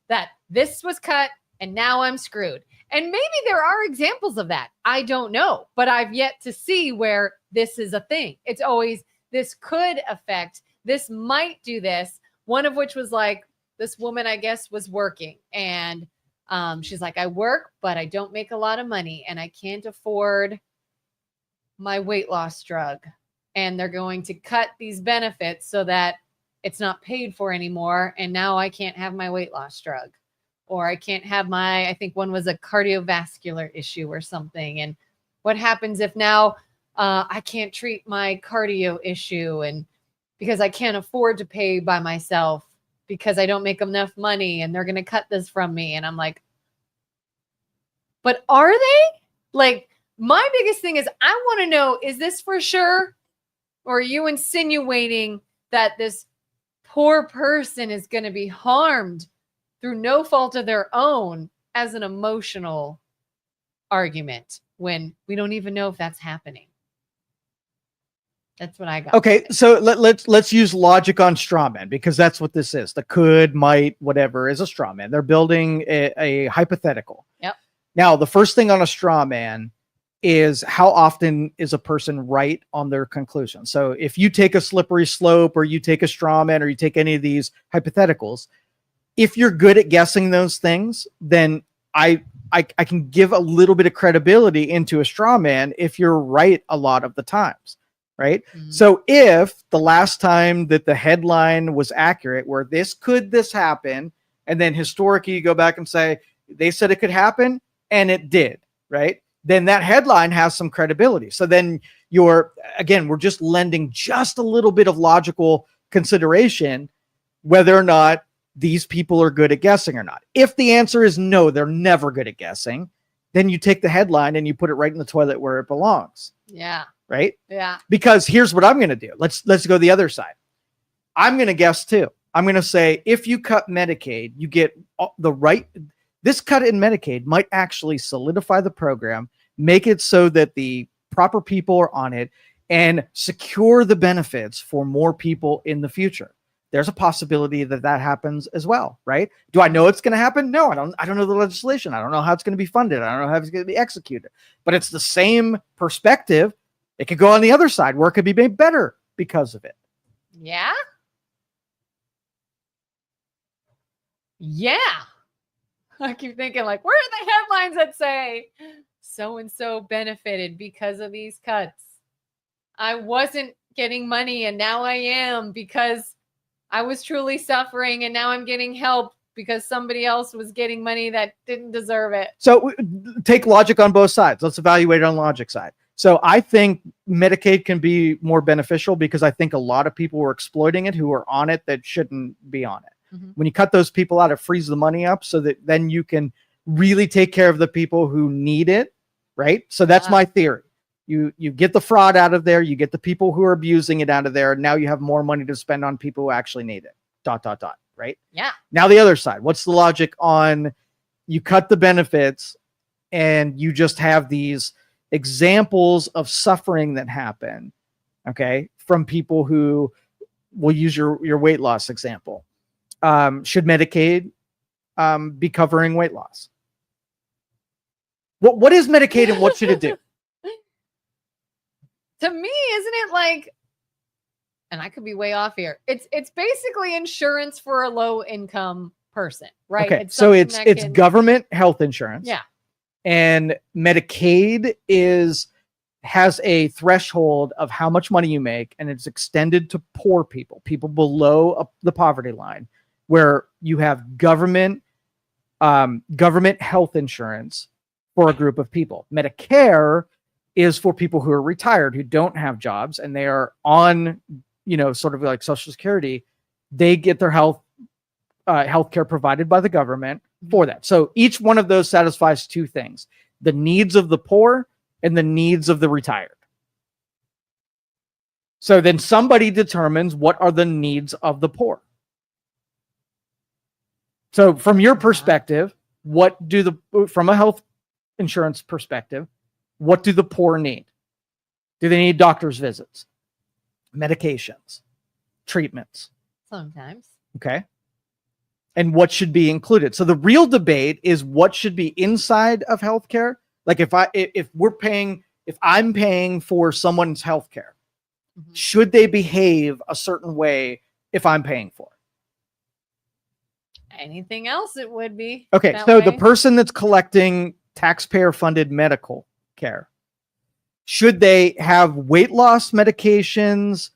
that this was cut and now I'm screwed. And maybe there are examples of that. I don't know, but I've yet to see where this is a thing. It's always this could affect, this might do this. One of which was like, this woman, I guess, was working and she's like, I work, but I don't make a lot of money and I can't afford my weight loss drug. And they're going to cut these benefits so that it's not paid for anymore. And now I can't have my weight loss drug, or I can't have I think one was a cardiovascular issue or something. And what happens if now I can't treat my cardio issue and because I can't afford to pay by myself because I don't make enough money and they're going to cut this from me. And I'm like, but are they? Like, my biggest thing is I want to know, is this for sure? Or are you insinuating that this poor person is going to be harmed through no fault of their own as an emotional argument when we don't even know if that's happening. That's what I got. Okay, so let's use logic on straw man, because that's what this is. The could, might, whatever is a straw man. They're building a hypothetical. Yep. Now, the first thing on a straw man is how often is a person right on their conclusion. So if you take a slippery slope, or you take a straw man, or you take any of these hypotheticals, if you're good at guessing those things, then I can give a little bit of credibility into a straw man if you're right a lot of the times. Right. Mm-hmm. So if the last time that the headline was accurate, where this happen, and then historically you go back and say, they said it could happen and it did, right? Then that headline has some credibility. So then we're just lending just a little bit of logical consideration, whether or not these people are good at guessing or not. If the answer is no, they're never good at guessing, then you take the headline and you put it right in the toilet where it belongs. Yeah. Right? Yeah. Because here's what I'm going to do. Let's go the other side. I'm going to guess too. I'm going to say, if you cut Medicaid, you get the right. This cut in Medicaid might actually solidify the program, make it so that the proper people are on it, and secure the benefits for more people in the future. There's a possibility that happens as well, right? Do I know it's going to happen? No, I don't know the legislation. I don't know how it's going to be funded. I don't know how it's going to be executed. But it's the same perspective. It could go on the other side where it could be made better because of it. Yeah. Yeah. I keep thinking, like, where are the headlines that say so-and-so benefited because of these cuts? I wasn't getting money and now I am because I was truly suffering, and now I'm getting help because somebody else was getting money that didn't deserve it. So take logic on both sides. Let's evaluate it on the logic side. So I think Medicaid can be more beneficial because I think a lot of people were exploiting it who are on it that shouldn't be on it. Mm-hmm. When you cut those people out, it frees the money up so that then you can really take care of the people who need it, right? So that's my theory. You get the fraud out of there, you get the people who are abusing it out of there, and now you have more money to spend on people who actually need it. ... Right? Yeah. Now the other side, what's the logic on you cut the benefits and you just have these examples of suffering that happen, okay, from people who will use your weight loss example. Should Medicaid be covering weight loss? What is Medicaid and what should it do? To me, isn't it like, and I could be way off here, it's basically insurance for a low income person, right? Okay, so it's government health insurance. Yeah. And Medicaid has a threshold of how much money you make, and it's extended to poor people below the poverty line, where you have government health insurance for a group of people. Medicare is for people who are retired, who don't have jobs, and they are on, sort of like Social Security. They get their health care provided by the government for that. So each one of those satisfies two things: the needs of the poor and the needs of the retired. So then somebody determines what are the needs of the poor. So from your perspective, from a health insurance perspective, what do the poor need? Do they need doctor's visits, medications, treatments? Sometimes. Okay. And what should be included? So the real debate is what should be inside of healthcare. Like if I'm paying for someone's healthcare, mm-hmm. should they behave a certain way if I'm paying for it? Anything else it would be. Okay, so the person that's collecting taxpayer-funded medical care, should they have weight loss medications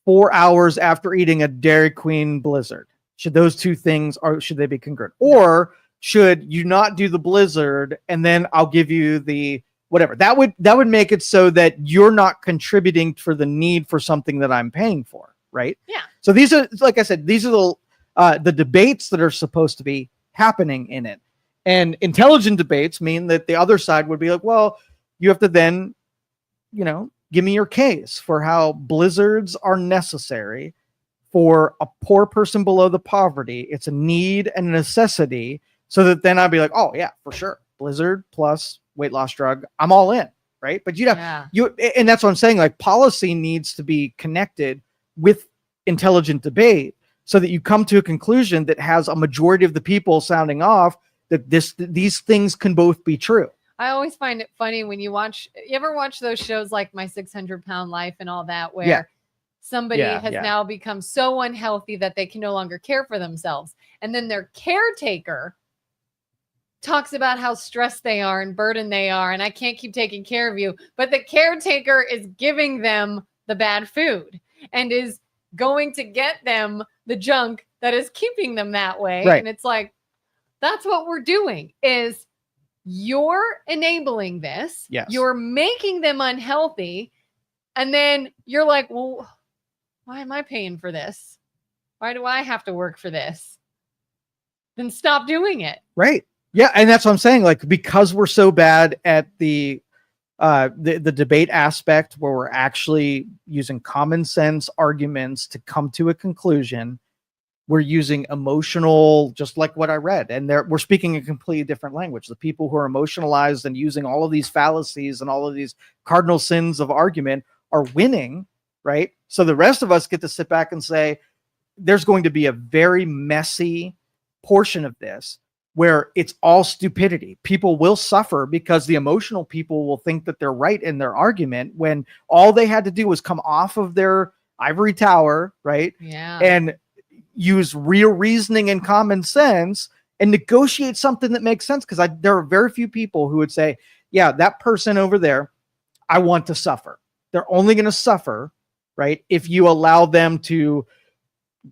4 hours after eating a Dairy Queen Blizzard? Should those two things, or should they be congruent? Or should you not do the Blizzard and then I'll give you the whatever? That would make it so that you're not contributing for the need for something that I'm paying for, right? Yeah. So these are, like I said, these are the debates that are supposed to be happening in it. And intelligent debates mean that the other side would be like, well, you have to then, give me your case for how blizzards are necessary for a poor person below the poverty. It's a need and a necessity, so that then I'd be like, oh yeah, for sure. Blizzard plus weight loss drug, I'm all in, right? But and that's what I'm saying. Like, policy needs to be connected with intelligent debate, so that you come to a conclusion that has a majority of the people sounding off that these things can both be true. I always find it funny when you ever watch those shows like My 600-Pound Life and all that, where Yeah. somebody has now become so unhealthy that they can no longer care for themselves. And then their caretaker talks about how stressed they are and burdened they are, and I can't keep taking care of you. But the caretaker is giving them the bad food and is going to get them the junk that is keeping them that way. Right. And it's like, that's what we're doing, is you're enabling this. Yes. You're making them unhealthy. And then you're like, well, why am I paying for this? Why do I have to work for this? Then stop doing it. Right. Yeah. And that's what I'm saying. Like, because we're so bad at the debate aspect, where we're actually using common sense arguments to come to a conclusion, we're using emotional, just like what I read. And we're speaking a completely different language. The people who are emotionalized and using all of these fallacies and all of these cardinal sins of argument are winning, right? So the rest of us get to sit back and say, there's going to be a very messy portion of this where it's all stupidity. People will suffer because the emotional people will think that they're right in their argument, when all they had to do was come off of their ivory tower, right? Yeah. And use real reasoning and common sense and negotiate something that makes sense. Because there are very few people who would say, yeah, that person over there, I want to suffer. They're only going to suffer, right, if you allow them to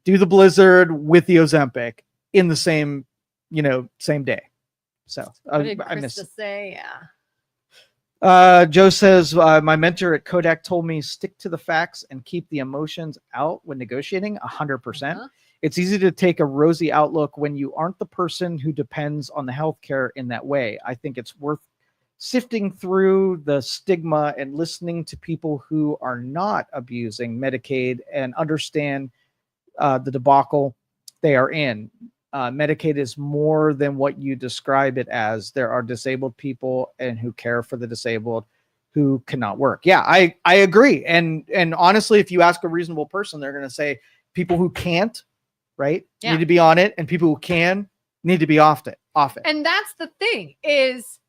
do the Blizzard with the Ozempic in the same day. So what did Krista say? Joe says, my mentor at Kodak told me, stick to the facts and keep the emotions out when negotiating. 100%. It's easy to take a rosy outlook when you aren't the person who depends on the healthcare in that way. I think it's worth sifting through the stigma and listening to people who are not abusing Medicaid and understand the debacle they are in. Medicaid is more than what you describe it as. There are disabled people and who care for the disabled who cannot work. Yeah, I agree. And honestly, if you ask a reasonable person, they're going to say people who can't, right, need to be on it, and people who can need to be off it. And that's the thing, is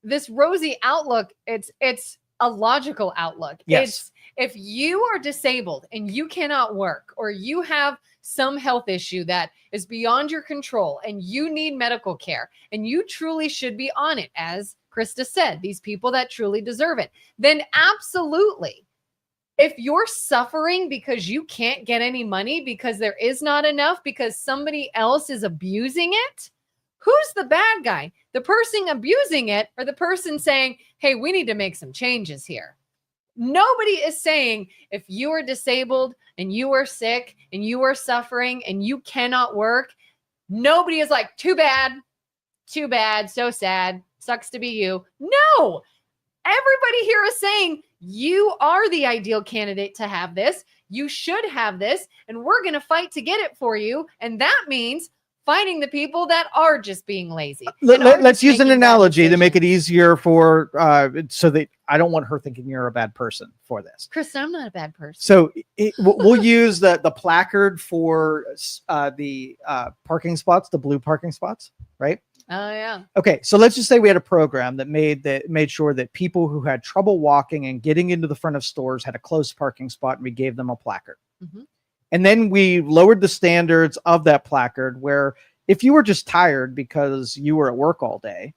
this rosy outlook. It's a logical outlook. Yes. If you are disabled and you cannot work, or you have some health issue that is beyond your control and you need medical care, and you truly should be on it, as Krista said, these people that truly deserve it, then absolutely. If you're suffering because you can't get any money, because there is not enough, because somebody else is abusing it, who's the bad guy? The person abusing it, or the person saying, hey, we need to make some changes here? Nobody is saying, if you are disabled and you are sick and you are suffering and you cannot work, nobody is like, too bad, so sad, sucks to be you. No, everybody here is saying, you are the ideal candidate to have this. You should have this, and we're going to fight to get it for you. And that means finding the people that are just being lazy. Let's use an analogy to make it easier for so that I don't want her thinking you're a bad person for this. Krista, I'm not a bad person. So we'll use the placard for the parking spots, the blue parking spots, right? Oh yeah. Okay, so let's just say we had a program that made sure that people who had trouble walking and getting into the front of stores had a closed parking spot, and we gave them a placard. Mm-hmm. And then we lowered the standards of that placard, where if you were just tired because you were at work all day,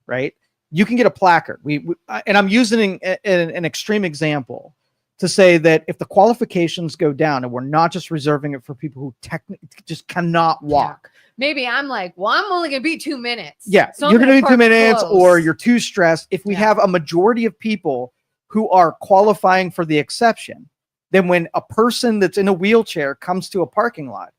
right, you can get a placard. And I'm using an extreme example to say that if the qualifications go down, and we're not just reserving it for people who technically just cannot walk. Yeah. Maybe I'm like, well, I'm only going to be 2 minutes. Yeah, so you're going to be 2 minutes, or you're too stressed. If we have a majority of people who are qualifying for the exception, then when a person that's in a wheelchair comes to a parking lot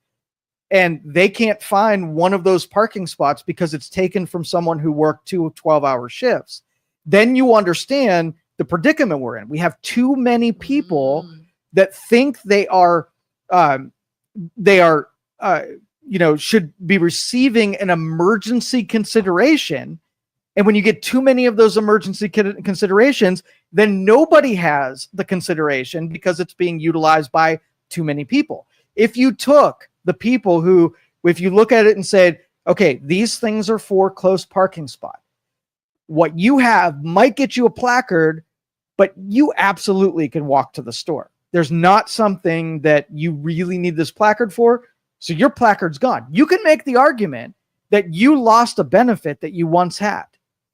and they can't find one of those parking spots because it's taken from someone who worked 2 12-hour shifts, then you understand the predicament we're in. We have too many people that think they are they are, should be receiving an emergency consideration. And when you get too many of those emergency considerations, then nobody has the consideration because it's being utilized by too many people. If you took the people who, if you look at it and said, okay, these things are for close parking spot, what you have might get you a placard, but you absolutely can walk to the store. There's not something that you really need this placard for. So your placard's gone. You can make the argument that you lost a benefit that you once had,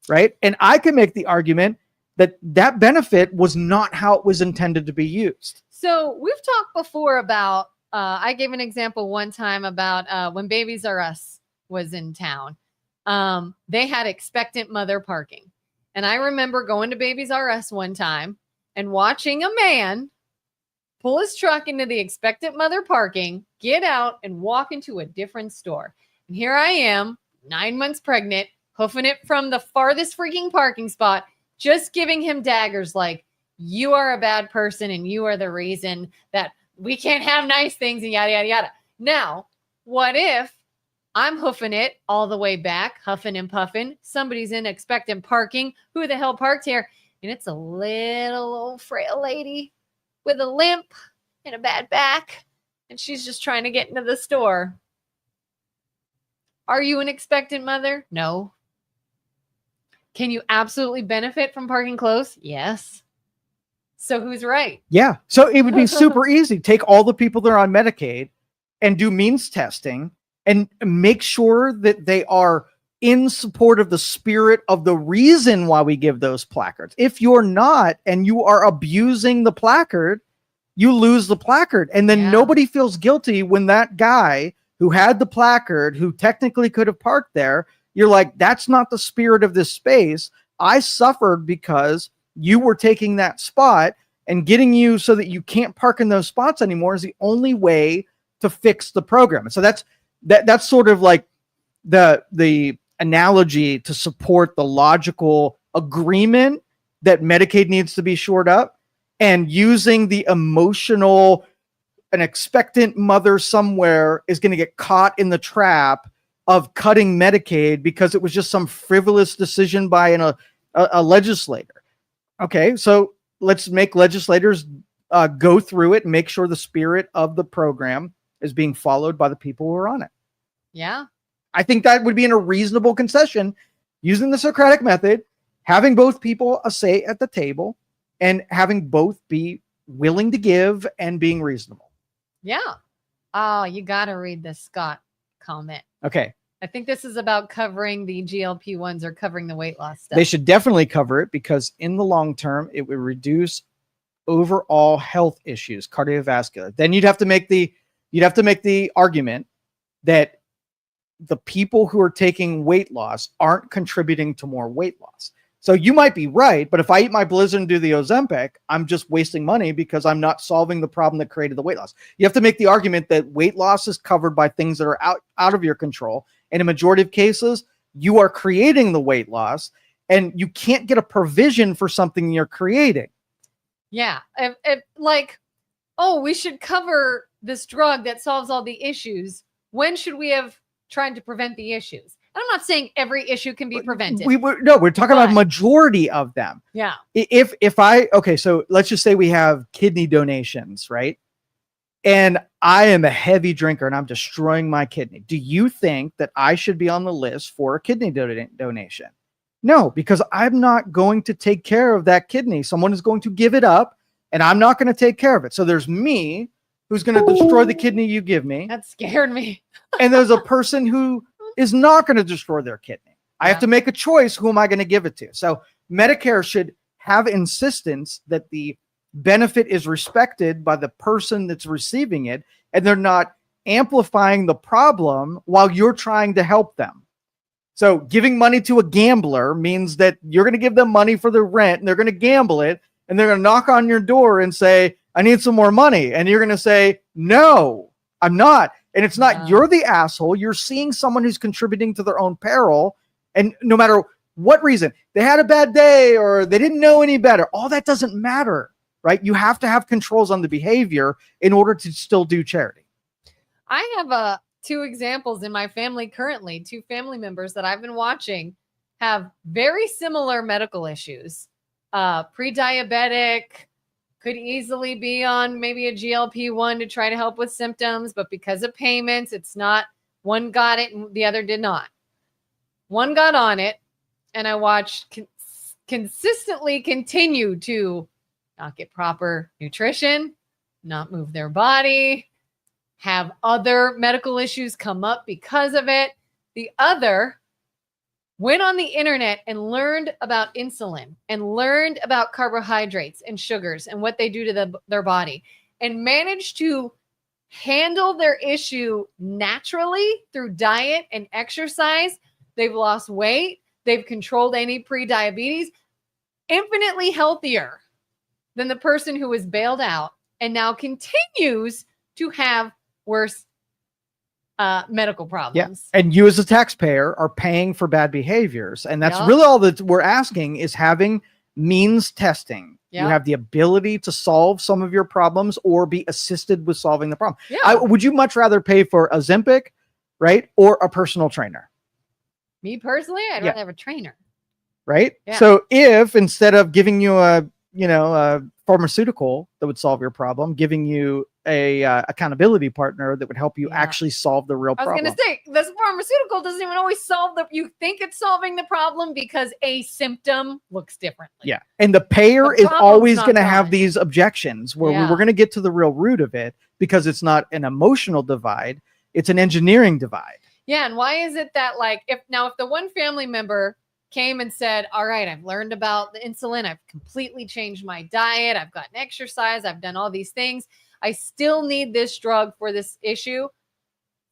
right? And I can make the argument that that benefit was not how it was intended to be used. So we've talked before about, I gave an example one time about when Babies R Us was in town. They had expectant mother parking. And I remember going to Babies R Us one time and watching a man pull his truck into the expectant mother parking, get out, and walk into a different store. And here I am, 9 months pregnant, hoofing it from the farthest freaking parking spot, just giving him daggers like, you are a bad person and you are the reason that we can't have nice things and yada, yada, yada. Now, what if I'm hoofing it all the way back, huffing and puffing. Somebody's in expectant parking. Who the hell parked here? And it's a little old frail lady with a limp and a bad back. And she's just trying to get into the store. Are you an expectant mother? No. Can you absolutely benefit from parking close? Yes. So who's right? Yeah. So it would be super easy. Take all the people that are on Medicaid and do means testing and make sure that they are in support of the spirit of the reason why we give those placards. If you're not, and you are abusing the placard, you lose the placard. And then nobody feels guilty when that guy who had the placard, who technically could have parked there, you're like, that's not the spirit of this space. I suffered because you were taking that spot, and getting you so that you can't park in those spots anymore is the only way to fix the program. And so that's sort of like the analogy to support the logical agreement that Medicaid needs to be shored up, and using the emotional, an expectant mother somewhere is going to get caught in the trap of cutting Medicaid because it was just some frivolous decision by a legislator. Okay, so let's make legislators go through it and make sure the spirit of the program is being followed by the people who are on it. Yeah. I think that would be in a reasonable concession, using the Socratic method, having both people a say at the table, and having both be willing to give and being reasonable. Yeah. Oh, you got to read this Scott comment. Okay. I think this is about covering the GLP-1s or covering the weight loss stuff. They should definitely cover it because in the long term, it would reduce overall health issues, cardiovascular. Then you'd have to make the argument that the people who are taking weight loss aren't contributing to more weight loss. So you might be right, but if I eat my Blizzard and do the Ozempic, I'm just wasting money because I'm not solving the problem that created the weight loss. You have to make the argument that weight loss is covered by things that are out of your control. And in a majority of cases, you are creating the weight loss, and you can't get a provision for something you're creating. Yeah. Like, oh, we should cover this drug that solves all the issues. When should we have tried to prevent the issues? And I'm not saying every issue can be prevented. We're talking about majority of them. Yeah. So let's just say we have kidney donations, right? And I am a heavy drinker and I'm destroying my kidney. Do you think that I should be on the list for a kidney donation? No, because I'm not going to take care of that kidney. Someone is going to give it up, and I'm not going to take care of it. So there's me, who's going to destroy the kidney you give me. That scared me. And there's a person who is not going to destroy their kidney. I have to make a choice. Who am I going to give it to? So Medicare should have insistence that the benefit is respected by the person that's receiving it, and they're not amplifying the problem while you're trying to help them. So giving money to a gambler means that you're going to give them money for their rent, and they're going to gamble it, and they're going to knock on your door and say, I need some more money. And you're going to say, no, I'm not. And it's not you're the asshole. You're seeing someone who's contributing to their own peril. And no matter what reason, they had a bad day or they didn't know any better, all that doesn't matter, right? You have to have controls on the behavior in order to still do charity. I have two examples in my family currently. Two family members that I've been watching have very similar medical issues. Pre-diabetic, could easily be on maybe a GLP-1 to try to help with symptoms, but because of payments, it's not, one got it and the other did not. One got on it, and I watched consistently continue to not get proper nutrition, not move their body, have other medical issues come up because of it. The other went on the internet and learned about insulin and learned about carbohydrates and sugars and what they do to their body, and managed to handle their issue naturally through diet and exercise. They've lost weight. They've controlled any pre-diabetes, infinitely healthier than the person who was bailed out and now continues to have worse medical problems. Yeah. And you as a taxpayer are paying for bad behaviors. And that's Yep. really all that we're asking, is having means testing. Yep. You have the ability to solve some of your problems or be assisted with solving the problem. Yeah. Would you much rather pay for Ozempic, right? Or a personal trainer, Me personally, I'd rather have a trainer. right? Yeah. So if instead of giving you a pharmaceutical that would solve your problem, giving you a accountability partner that would help you actually solve the real I was problem. going to say, this pharmaceutical doesn't even always solve you think it's solving the problem because a symptom looks differently. Yeah. And the payer The is problem's always not going to have gone. these objections where Yeah. we're going to get to the real root of it, because it's not an emotional divide, it's an engineering divide. Yeah. And why is it that, like, if the one family member came and said, all right, I've learned about the insulin, I've completely changed my diet, I've gotten exercise, I've done all these things, I still need this drug for this issue,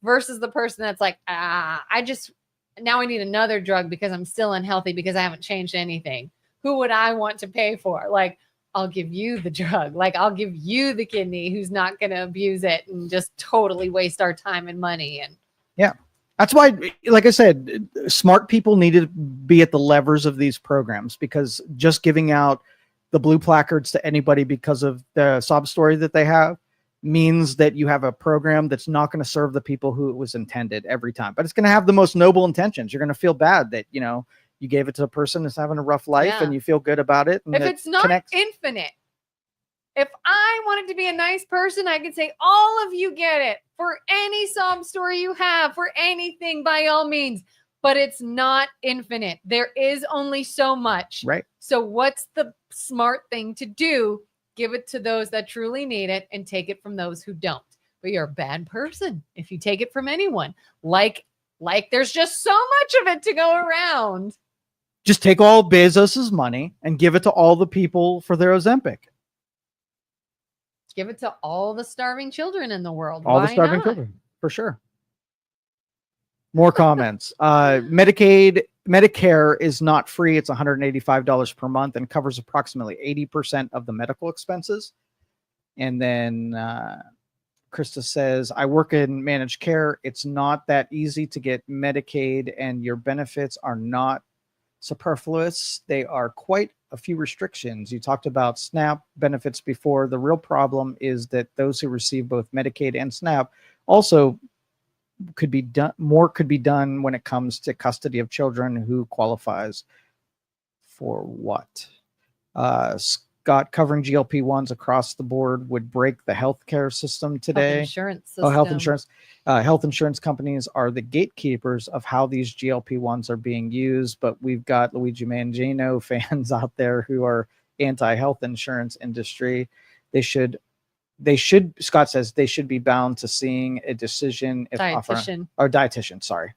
versus the person that's like, now I need another drug because I'm still unhealthy because I haven't changed anything. Who would I want to pay for? Like, I'll give you the drug. Like, I'll give you the kidney who's not going to abuse it and just totally waste our time and money. And yeah. That's why, like I said, smart people need to be at the levers of these programs, because just giving out the blue placards to anybody because of the sob story that they have means that you have a program that's not going to serve the people who it was intended every time. But it's going to have the most noble intentions. You're going to feel bad that, you gave it to a person that's having a rough life and you feel good about it. And if it's not infinite, if I wanted to be a nice person, I could say, all of you get it for any sob story you have, for anything, by all means. But it's not infinite. There is only so much. Right. So what's the smart thing to do? Give it to those that truly need it and take it from those who don't. But you're a bad person if you take it from anyone. Like there's just so much of it to go around. Just take all Bezos's money and give it to all the people for their Ozempic. Give it to all the starving children in the world. All the starving children, for sure. More comments. Medicare is not free. It's $185 per month and covers approximately 80% of the medical expenses. And then Krista says, I work in managed care. It's not that easy to get Medicaid, and your benefits are not superfluous. They are quite a few restrictions. You talked about SNAP benefits before. The real problem is that those who receive both Medicaid and SNAP also could be done. More could be done when it comes to custody of children. Who qualifies for what? Scott, covering GLP-1s across the board would break the healthcare system today. Health insurance system. Health insurance. Health insurance companies are the gatekeepers of how these GLP-1s are being used, but we've got Luigi Mangino fans out there who are anti-health insurance industry. They should, Scott says, they should be bound to seeing a decision if dietitian, sorry.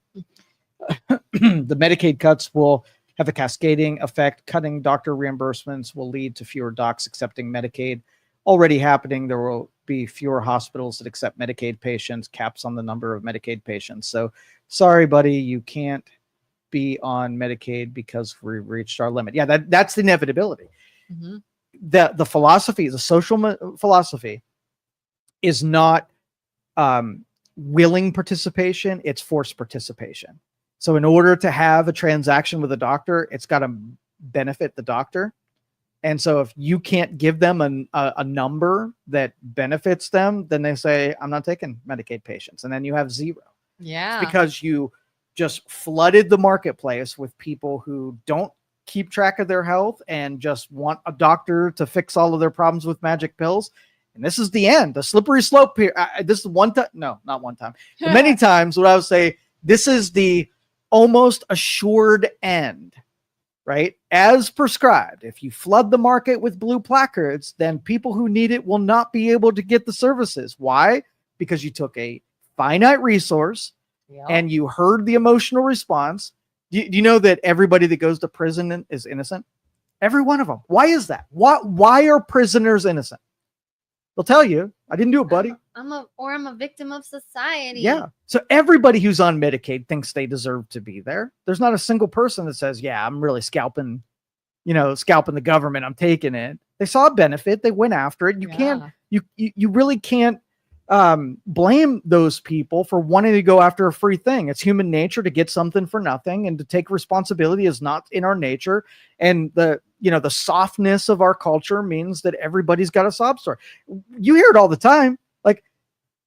The Medicaid cuts will have a cascading effect. Cutting doctor reimbursements will lead to fewer docs accepting Medicaid. Already happening. There will be fewer hospitals that accept Medicaid patients, caps on the number of Medicaid patients. So sorry, buddy, you can't be on Medicaid because we reached our limit. Yeah, that's the inevitability. Mm-hmm. The philosophy, the social philosophy, is not willing participation, it's forced participation. So in order to have a transaction with a doctor, it's got to benefit the doctor. And so if you can't give them a number that benefits them, then they say, I'm not taking Medicaid patients. And then you have zero. Yeah. It's because you just flooded the marketplace with people who don't keep track of their health and just want a doctor to fix all of their problems with magic pills. And this is the end, the slippery slope here. This is one time. No, not one time. Many times what I would say, this is the almost assured end, right? As prescribed. If you flood the market with blue placards, then people who need it will not be able to get the services. Why? Because you took a finite resource and you heard the emotional response. Do you know that everybody that goes to prison is innocent? Every one of them. Why is that? Why are prisoners innocent? They'll tell you, I didn't do it, buddy. I'm a victim of society. Yeah. So everybody who's on Medicaid thinks they deserve to be there. There's not a single person that says, yeah, I'm really scalping the government. I'm taking it. They saw a benefit. They went after it. You really can't blame those people for wanting to go after a free thing. It's human nature to get something for nothing, and to take responsibility is not in our nature. And the softness of our culture means that everybody's got a sob story. You hear it all the time. Like,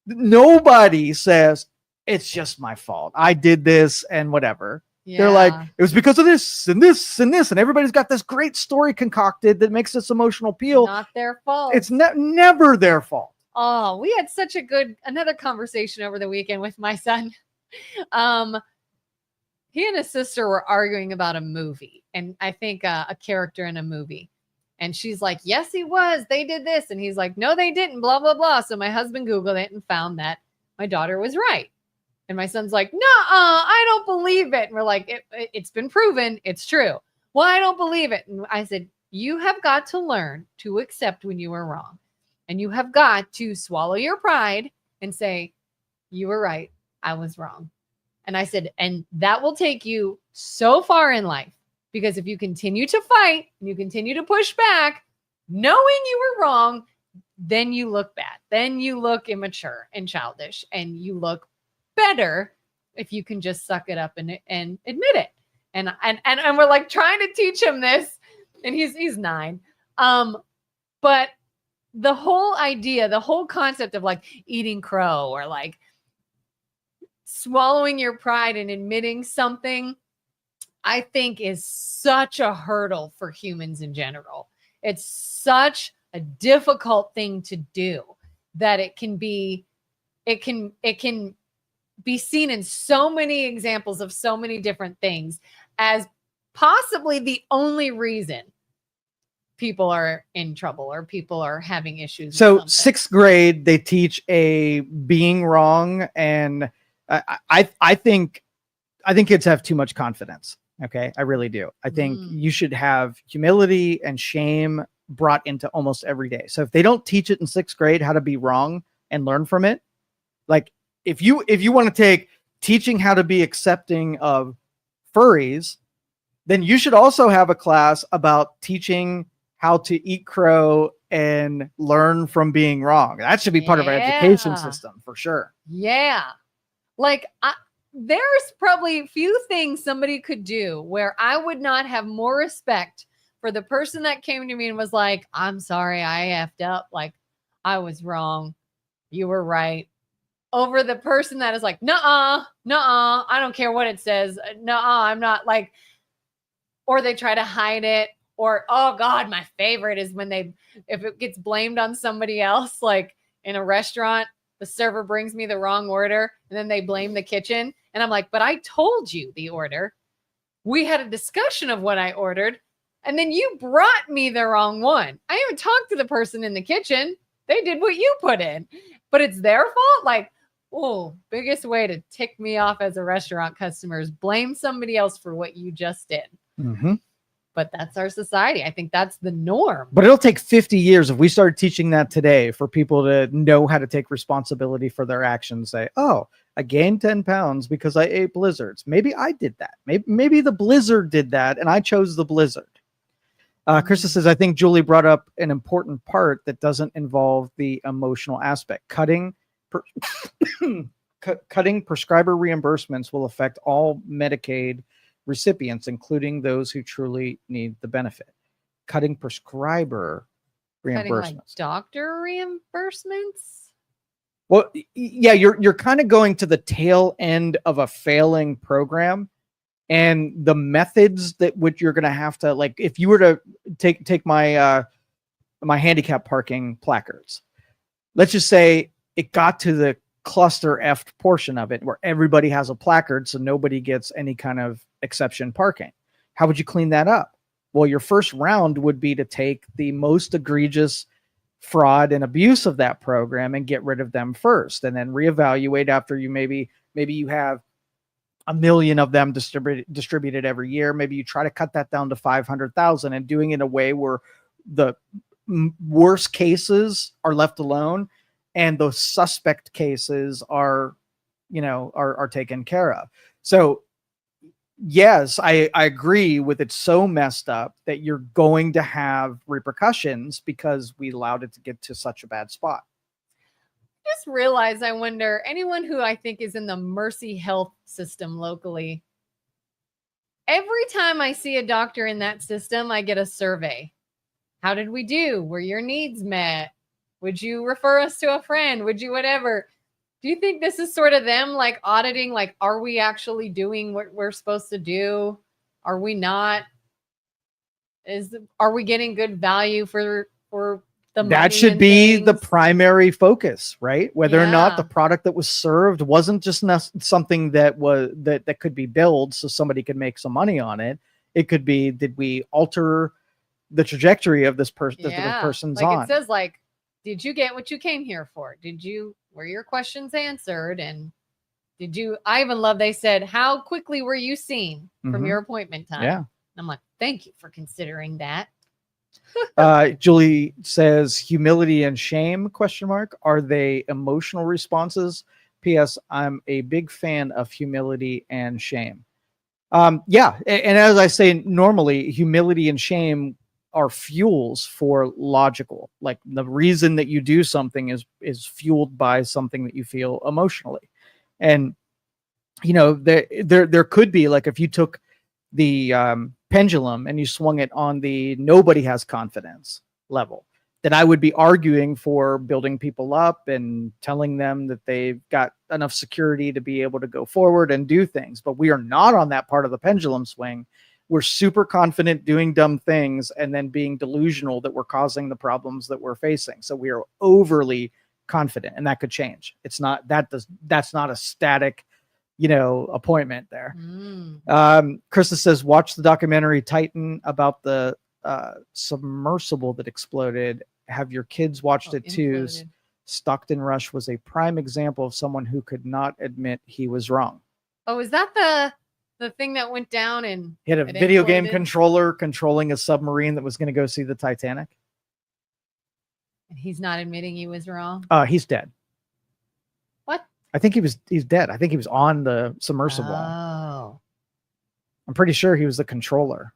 nobody says it's just my fault. I did this and whatever. Yeah. They're like, it was because of this and this and this, and everybody's got this great story concocted that makes this emotional appeal. Not their fault. It's never their fault. Oh, we had such another conversation over the weekend with my son. He and his sister were arguing about a movie, and I think a character in a movie. And she's like, yes, he was. They did this. And he's like, no, they didn't, blah, blah, blah. So my husband Googled it and found that my daughter was right. And my son's like, no, I don't believe it. And we're like, it's been proven. It's true. Well, I don't believe it. And I said, you have got to learn to accept when you are wrong. And you have got to swallow your pride and say, you were right. I was wrong. And I said, and that will take you so far in life, because if you continue to fight and you continue to push back, knowing you were wrong, then you look bad. Then you look immature and childish, and you look better if you can just suck it up and admit it. And we're like trying to teach him this, and he's 9. But the whole idea, the whole concept of like eating crow or like swallowing your pride and admitting something, I think is such a hurdle for humans in general. It's such a difficult thing to do that it can be seen in so many examples of so many different things as possibly the only reason people are in trouble or people are having issues. So 6th grade, they teach a being wrong. And I think kids have too much confidence. Okay. I really do. I think you should have humility and shame brought into almost every day. So if they don't teach it in 6th grade, how to be wrong and learn from it, like if you want to take teaching how to be accepting of furries, then you should also have a class about teaching how to eat crow and learn from being wrong. That should be part of our education system for sure. Yeah. Like there's probably few things somebody could do where I would not have more respect for the person that came to me and was like, I'm sorry, I effed up. Like, I was wrong. You were right. Over the person that is like, nuh-uh, I don't care what it says. Nuh-uh, I'm not like, or they try to hide it. Or, oh God, my favorite is when if it gets blamed on somebody else, like in a restaurant, the server brings me the wrong order and then they blame the kitchen. And I'm like, but I told you the order. We had a discussion of what I ordered. And then you brought me the wrong one. I even talked to the person in the kitchen. They did what you put in, but it's their fault. Like, oh, biggest way to tick me off as a restaurant customer is blame somebody else for what you just did. Mm-hmm. But that's our society. I think that's the norm. But it'll take 50 years if we started teaching that today for people to know how to take responsibility for their actions. Say, oh, I gained 10 pounds because I ate blizzards. Maybe I did that. Maybe the blizzard did that and I chose the blizzard. Krista says, I think Julie brought up an important part that doesn't involve the emotional aspect. Cutting prescriber reimbursements will affect all Medicaid recipients, including those who truly need the benefit. cutting prescriber Cutting like reimbursements. doctor reimbursements. Well, yeah, you're kind of going to the tail end of a failing program, and the methods that which you're going to have to, like, if you were to take my my handicap parking placards, let's just say it got to the cluster F portion of it where everybody has a placard, so nobody gets any kind of exception parking. How would you clean that up? Well, your first round would be to take the most egregious fraud and abuse of that program and get rid of them first, and then reevaluate after you maybe you have 1 million of them distributed every year. Maybe you try to cut that down to 500,000 and doing it in a way where the worst cases are left alone and those suspect cases are taken care of. So yes, I agree with it's so messed up that you're going to have repercussions because we allowed it to get to such a bad spot. Just realized, I wonder, anyone who I think is in the Mercy Health system locally, every time I see a doctor in that system, I get a survey. How did we do? Were your needs met? Would you refer us to a friend? Would you whatever? Do you think this is sort of them like auditing, like, are we actually doing what we're supposed to do? Are we not? Are we getting good value for the money? That should and be the things? primary focus, right? Whether or not the Yeah. product that was served wasn't just something that was that could be billed so somebody could make some money on it. It could be, did we alter the trajectory of this person that the person's like on? it says, like, did you get what you came here for? Were your questions answered? And I even love, they said, how quickly were you seen from Mhm. your appointment time? Yeah. And I'm like, thank you for considering that. Julie says, humility and shame, ? Are they emotional responses? P.S. I'm a big fan of humility and shame. Yeah. And as I say, normally humility and shame are fuels for logical. Like, the reason that you do something is fueled by something that you feel emotionally. And, there could be, like, if you took the pendulum and you swung it on the nobody has confidence level, then I would be arguing for building people up and telling them that they've got enough security to be able to go forward and do things. But we are not on that part of the pendulum swing. We're super confident doing dumb things and then being delusional that we're causing the problems that we're facing. So we are overly confident, and that could change. That's not a static, appointment there. Krista says, watch the documentary Titan about the submersible that exploded. Have your kids watched it too? Imploded. Stockton Rush was a prime example of someone who could not admit he was wrong. Oh, is that the thing that went down and He had a it video game imploded? controller controlling a submarine that was going to go see the Titanic. He's not admitting he was wrong? He's dead. What? I think he's dead. I think he was on the submersible. Oh. I'm pretty sure he was the controller.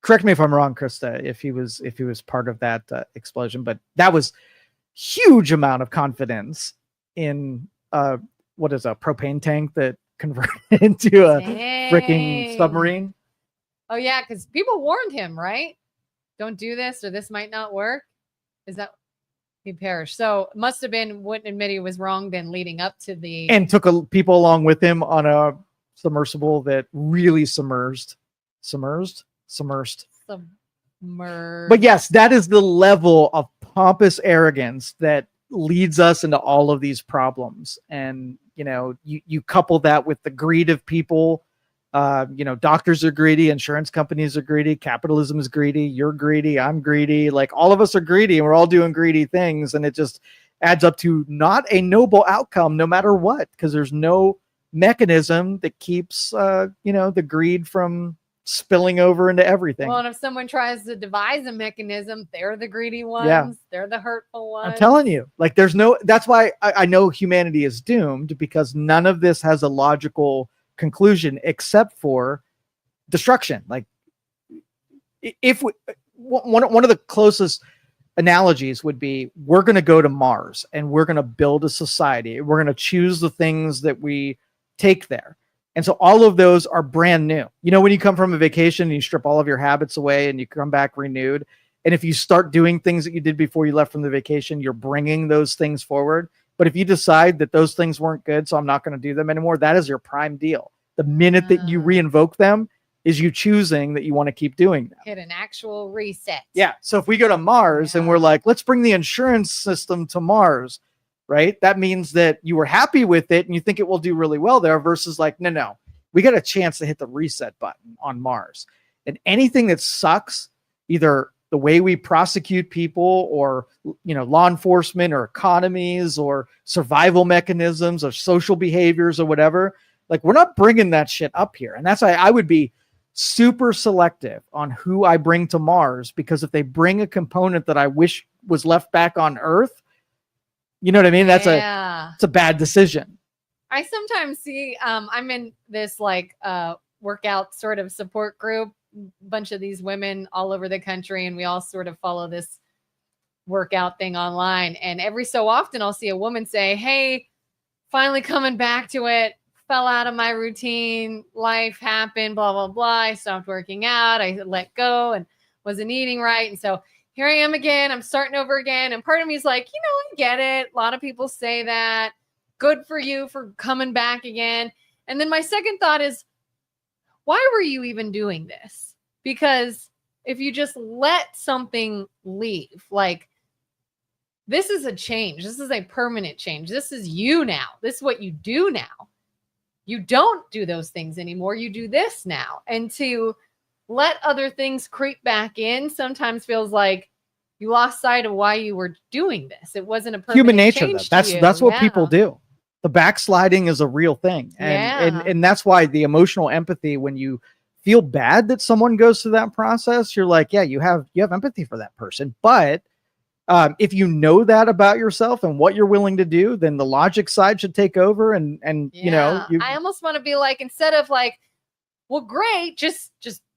Correct me if I'm wrong, Krista, if he was part of that explosion, but that was huge amount of confidence in what is a propane tank that converted into a freaking Dang. submarine. Oh yeah, because people warned him, right? Don't do this or this might not work. Is that he perished? So it must have been, wouldn't admit he was wrong then leading up to the And took people along with him on a submersible that really submersed. But yes, that is the level of pompous arrogance that leads us into all of these problems. And, you couple that with the greed of people. Doctors are greedy, insurance companies are greedy, capitalism is greedy, you're greedy, I'm greedy. Like, all of us are greedy and we're all doing greedy things. And it just adds up to not a noble outcome, no matter what, because there's no mechanism that keeps, the greed from spilling over into everything. Well, and if someone tries to devise a mechanism, they're the greedy ones. Yeah. They're the hurtful ones. I'm telling you, like, that's why I know humanity is doomed, because none of this has a logical conclusion except for destruction. Like, if one of the closest analogies would be, we're going to go to Mars and we're going to build a society. We're going to choose the things that we take there. And so all of those are brand new. When you come from a vacation and you strip all of your habits away and you come back renewed, And if you start doing things that you did before you left from the vacation, you're bringing those things forward. But if you decide that those things weren't good, so I'm not going to do them anymore, that is your prime deal. The minute that you reinvoke them is you choosing that you want to keep doing them. Hit an actual reset. Yeah. So if we go to Mars and we're like, let's bring the insurance system to Mars, right? That means that you were happy with it and you think it will do really well there versus like, no, we got a chance to hit the reset button on Mars. And anything that sucks, either the way we prosecute people or, law enforcement or economies or survival mechanisms or social behaviors or whatever, like we're not bringing that shit up here. And that's why I would be super selective on who I bring to Mars, because if they bring a component that I wish was left back on Earth, you know what I mean? It's a bad decision. I sometimes see, I'm in this like workout sort of support group, bunch of these women all over the country, and we all sort of follow this workout thing online. And every so often I'll see a woman say, hey, finally coming back to it, fell out of my routine, life happened, blah, blah, blah. I stopped working out. I let go and wasn't eating right. And so here I am again. I'm starting over again. And part of me is like, I get it. A lot of people say that. Good for you for coming back again. And then my second thought is, why were you even doing this? Because if you just let something leave, like this is a change. This is a permanent change. This is you now. This is what you do now. You don't do those things anymore. You do this now. And to let other things creep back in sometimes feels like you lost sight of why you were doing this. It wasn't a permanent human nature. change That's what people do. The backsliding is a real thing. And that's why the emotional empathy, when you feel bad that someone goes through that process, you're like, yeah, you have empathy for that person. But if you know that about yourself and what you're willing to do, then the logic side should take over. And I almost want to be like, instead of like, well, great, just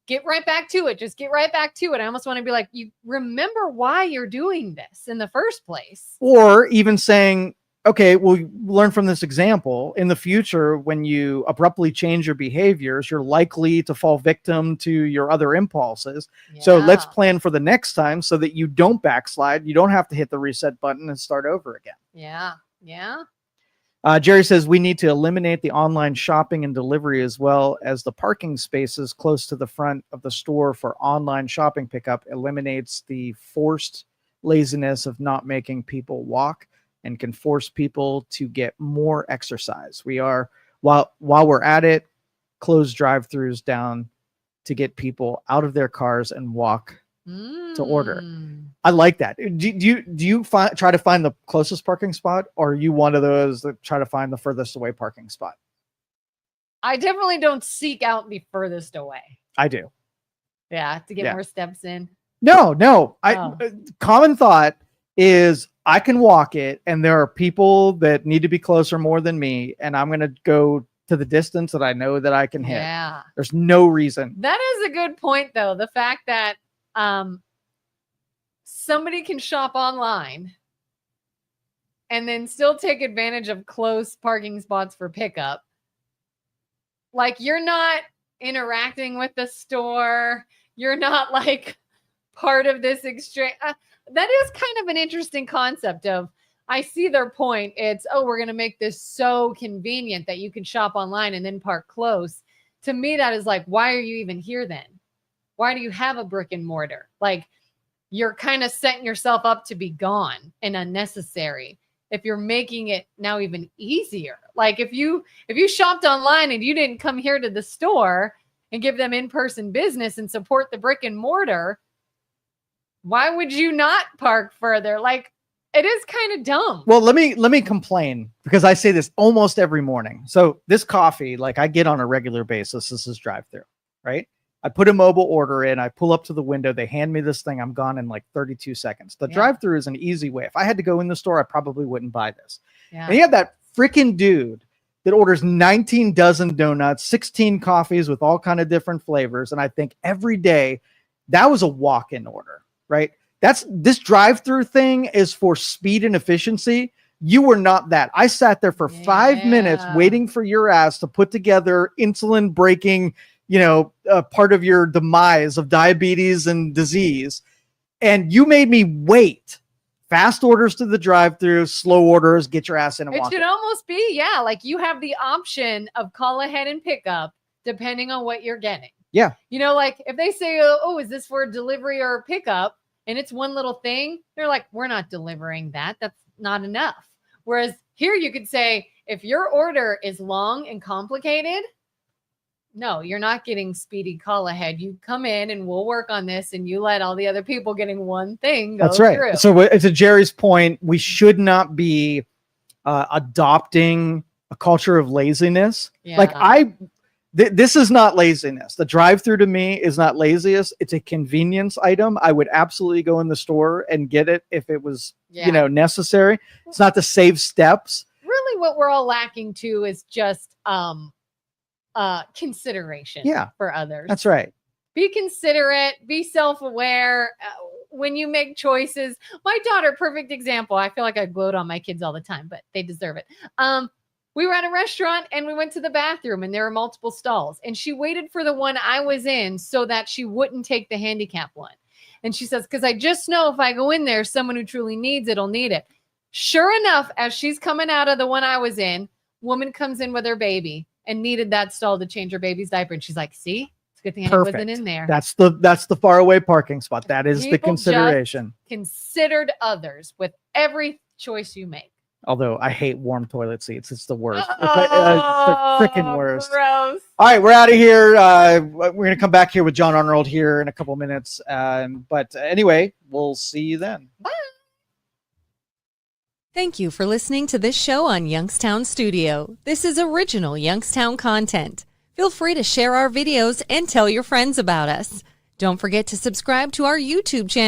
get right back to it. Just get right back to it. I almost want to be like, you remember why you're doing this in the first place. Or even saying, okay, well, learn from this example. In the future, when you abruptly change your behaviors, you're likely to fall victim to your other impulses. Yeah. So let's plan for the next time so that you don't backslide. You don't have to hit the reset button and start over again. Yeah. Yeah. Jerry says we need to eliminate the online shopping and delivery, as well as the parking spaces close to the front of the store for online shopping pickup. Eliminates the forced laziness of not making people walk and can force people to get more exercise. We are, while we're at it, close drive-thrus down to get people out of their cars and walk to order. I like that. Do you try to find the closest parking spot, or are you one of those that try to find the furthest away parking spot? I definitely don't seek out the furthest away. I do. Yeah, to get more steps in. No. Common thought is I can walk it, and there are people that need to be closer more than me, and I'm going to go to the distance that I know that I can hit. Yeah. There's no reason. That is a good point, though. The fact that somebody can shop online and then still take advantage of close parking spots for pickup. Like, you're not interacting with the store. You're not like part of this exchange. That is kind of an interesting concept of, I see their point. It's, we're going to make this so convenient that you can shop online and then park close. To me, that is like, why are you even here then? Why do you have a brick and mortar? Like, you're kind of setting yourself up to be gone and unnecessary if you're making it now even easier. Like, if you shopped online and you didn't come here to the store and give them in-person business and support the brick and mortar, why would you not park further? Like, it is kind of dumb. Well, let me complain, because I say this almost every morning. So this coffee, like, I get on a regular basis. This is drive-through, right? I put a mobile order in. I pull up to the window. They hand me this thing. I'm gone in like 32 seconds. The drive-through is an easy way. If I had to go in the store, I probably wouldn't buy this. Yeah. And you have that freaking dude that orders 19 dozen donuts, 16 coffees with all kind of different flavors. And I think every day that was a walk-in order, right? This drive-through thing is for speed and efficiency. You were not that. I sat there for 5 minutes waiting for your ass to put together insulin breaking, part of your demise of diabetes and disease. And you made me wait. Fast orders to the drive-thru, slow orders, get your ass in and It walk should in. almost be, yeah, like you have the option of call ahead and pick up depending on what you're getting. Yeah. You know, like if they say, oh, is this for delivery or pickup? And it's one little thing, they're like, we're not delivering that. That's not enough. Whereas here you could say, if your order is long and complicated, no, you're not getting speedy call ahead. You come in and we'll work on this, and you let all the other people getting one thing go That's right. through. So to Jerry's point, we should not be adopting a culture of laziness. Yeah. Like this is not laziness. The drive-through to me is not laziest. It's a convenience item. I would absolutely go in the store and get it if it was, necessary. It's not to save steps. Really what we're all lacking to is just consideration for others. That's right. Be considerate, be self-aware when you make choices. My daughter, perfect example. I feel like I gloat on my kids all the time, but they deserve it. We were at a restaurant and we went to the bathroom and there were multiple stalls, and she waited for the one I was in so that she wouldn't take the handicap one. And she says, because I just know if I go in there, someone who truly needs it'll need it. Sure enough, as she's coming out of the one I was in, woman comes in with her baby and needed that stall to change her baby's diaper. And she's like, see, it's a good thing I wasn't in there. That's the far away parking spot. That is the People consideration. just considered others with every choice you make. Although I hate warm toilet seats. It's the worst. It's the freaking worst. Gross. All right, we're out of here. We're going to come back here with John Arnold here in a couple minutes. But anyway, we'll see you then. Bye. Thank you for listening to this show on Youngstown Studio. This is original Youngstown content. Feel free to share our videos and tell your friends about us. Don't forget to subscribe to our YouTube channel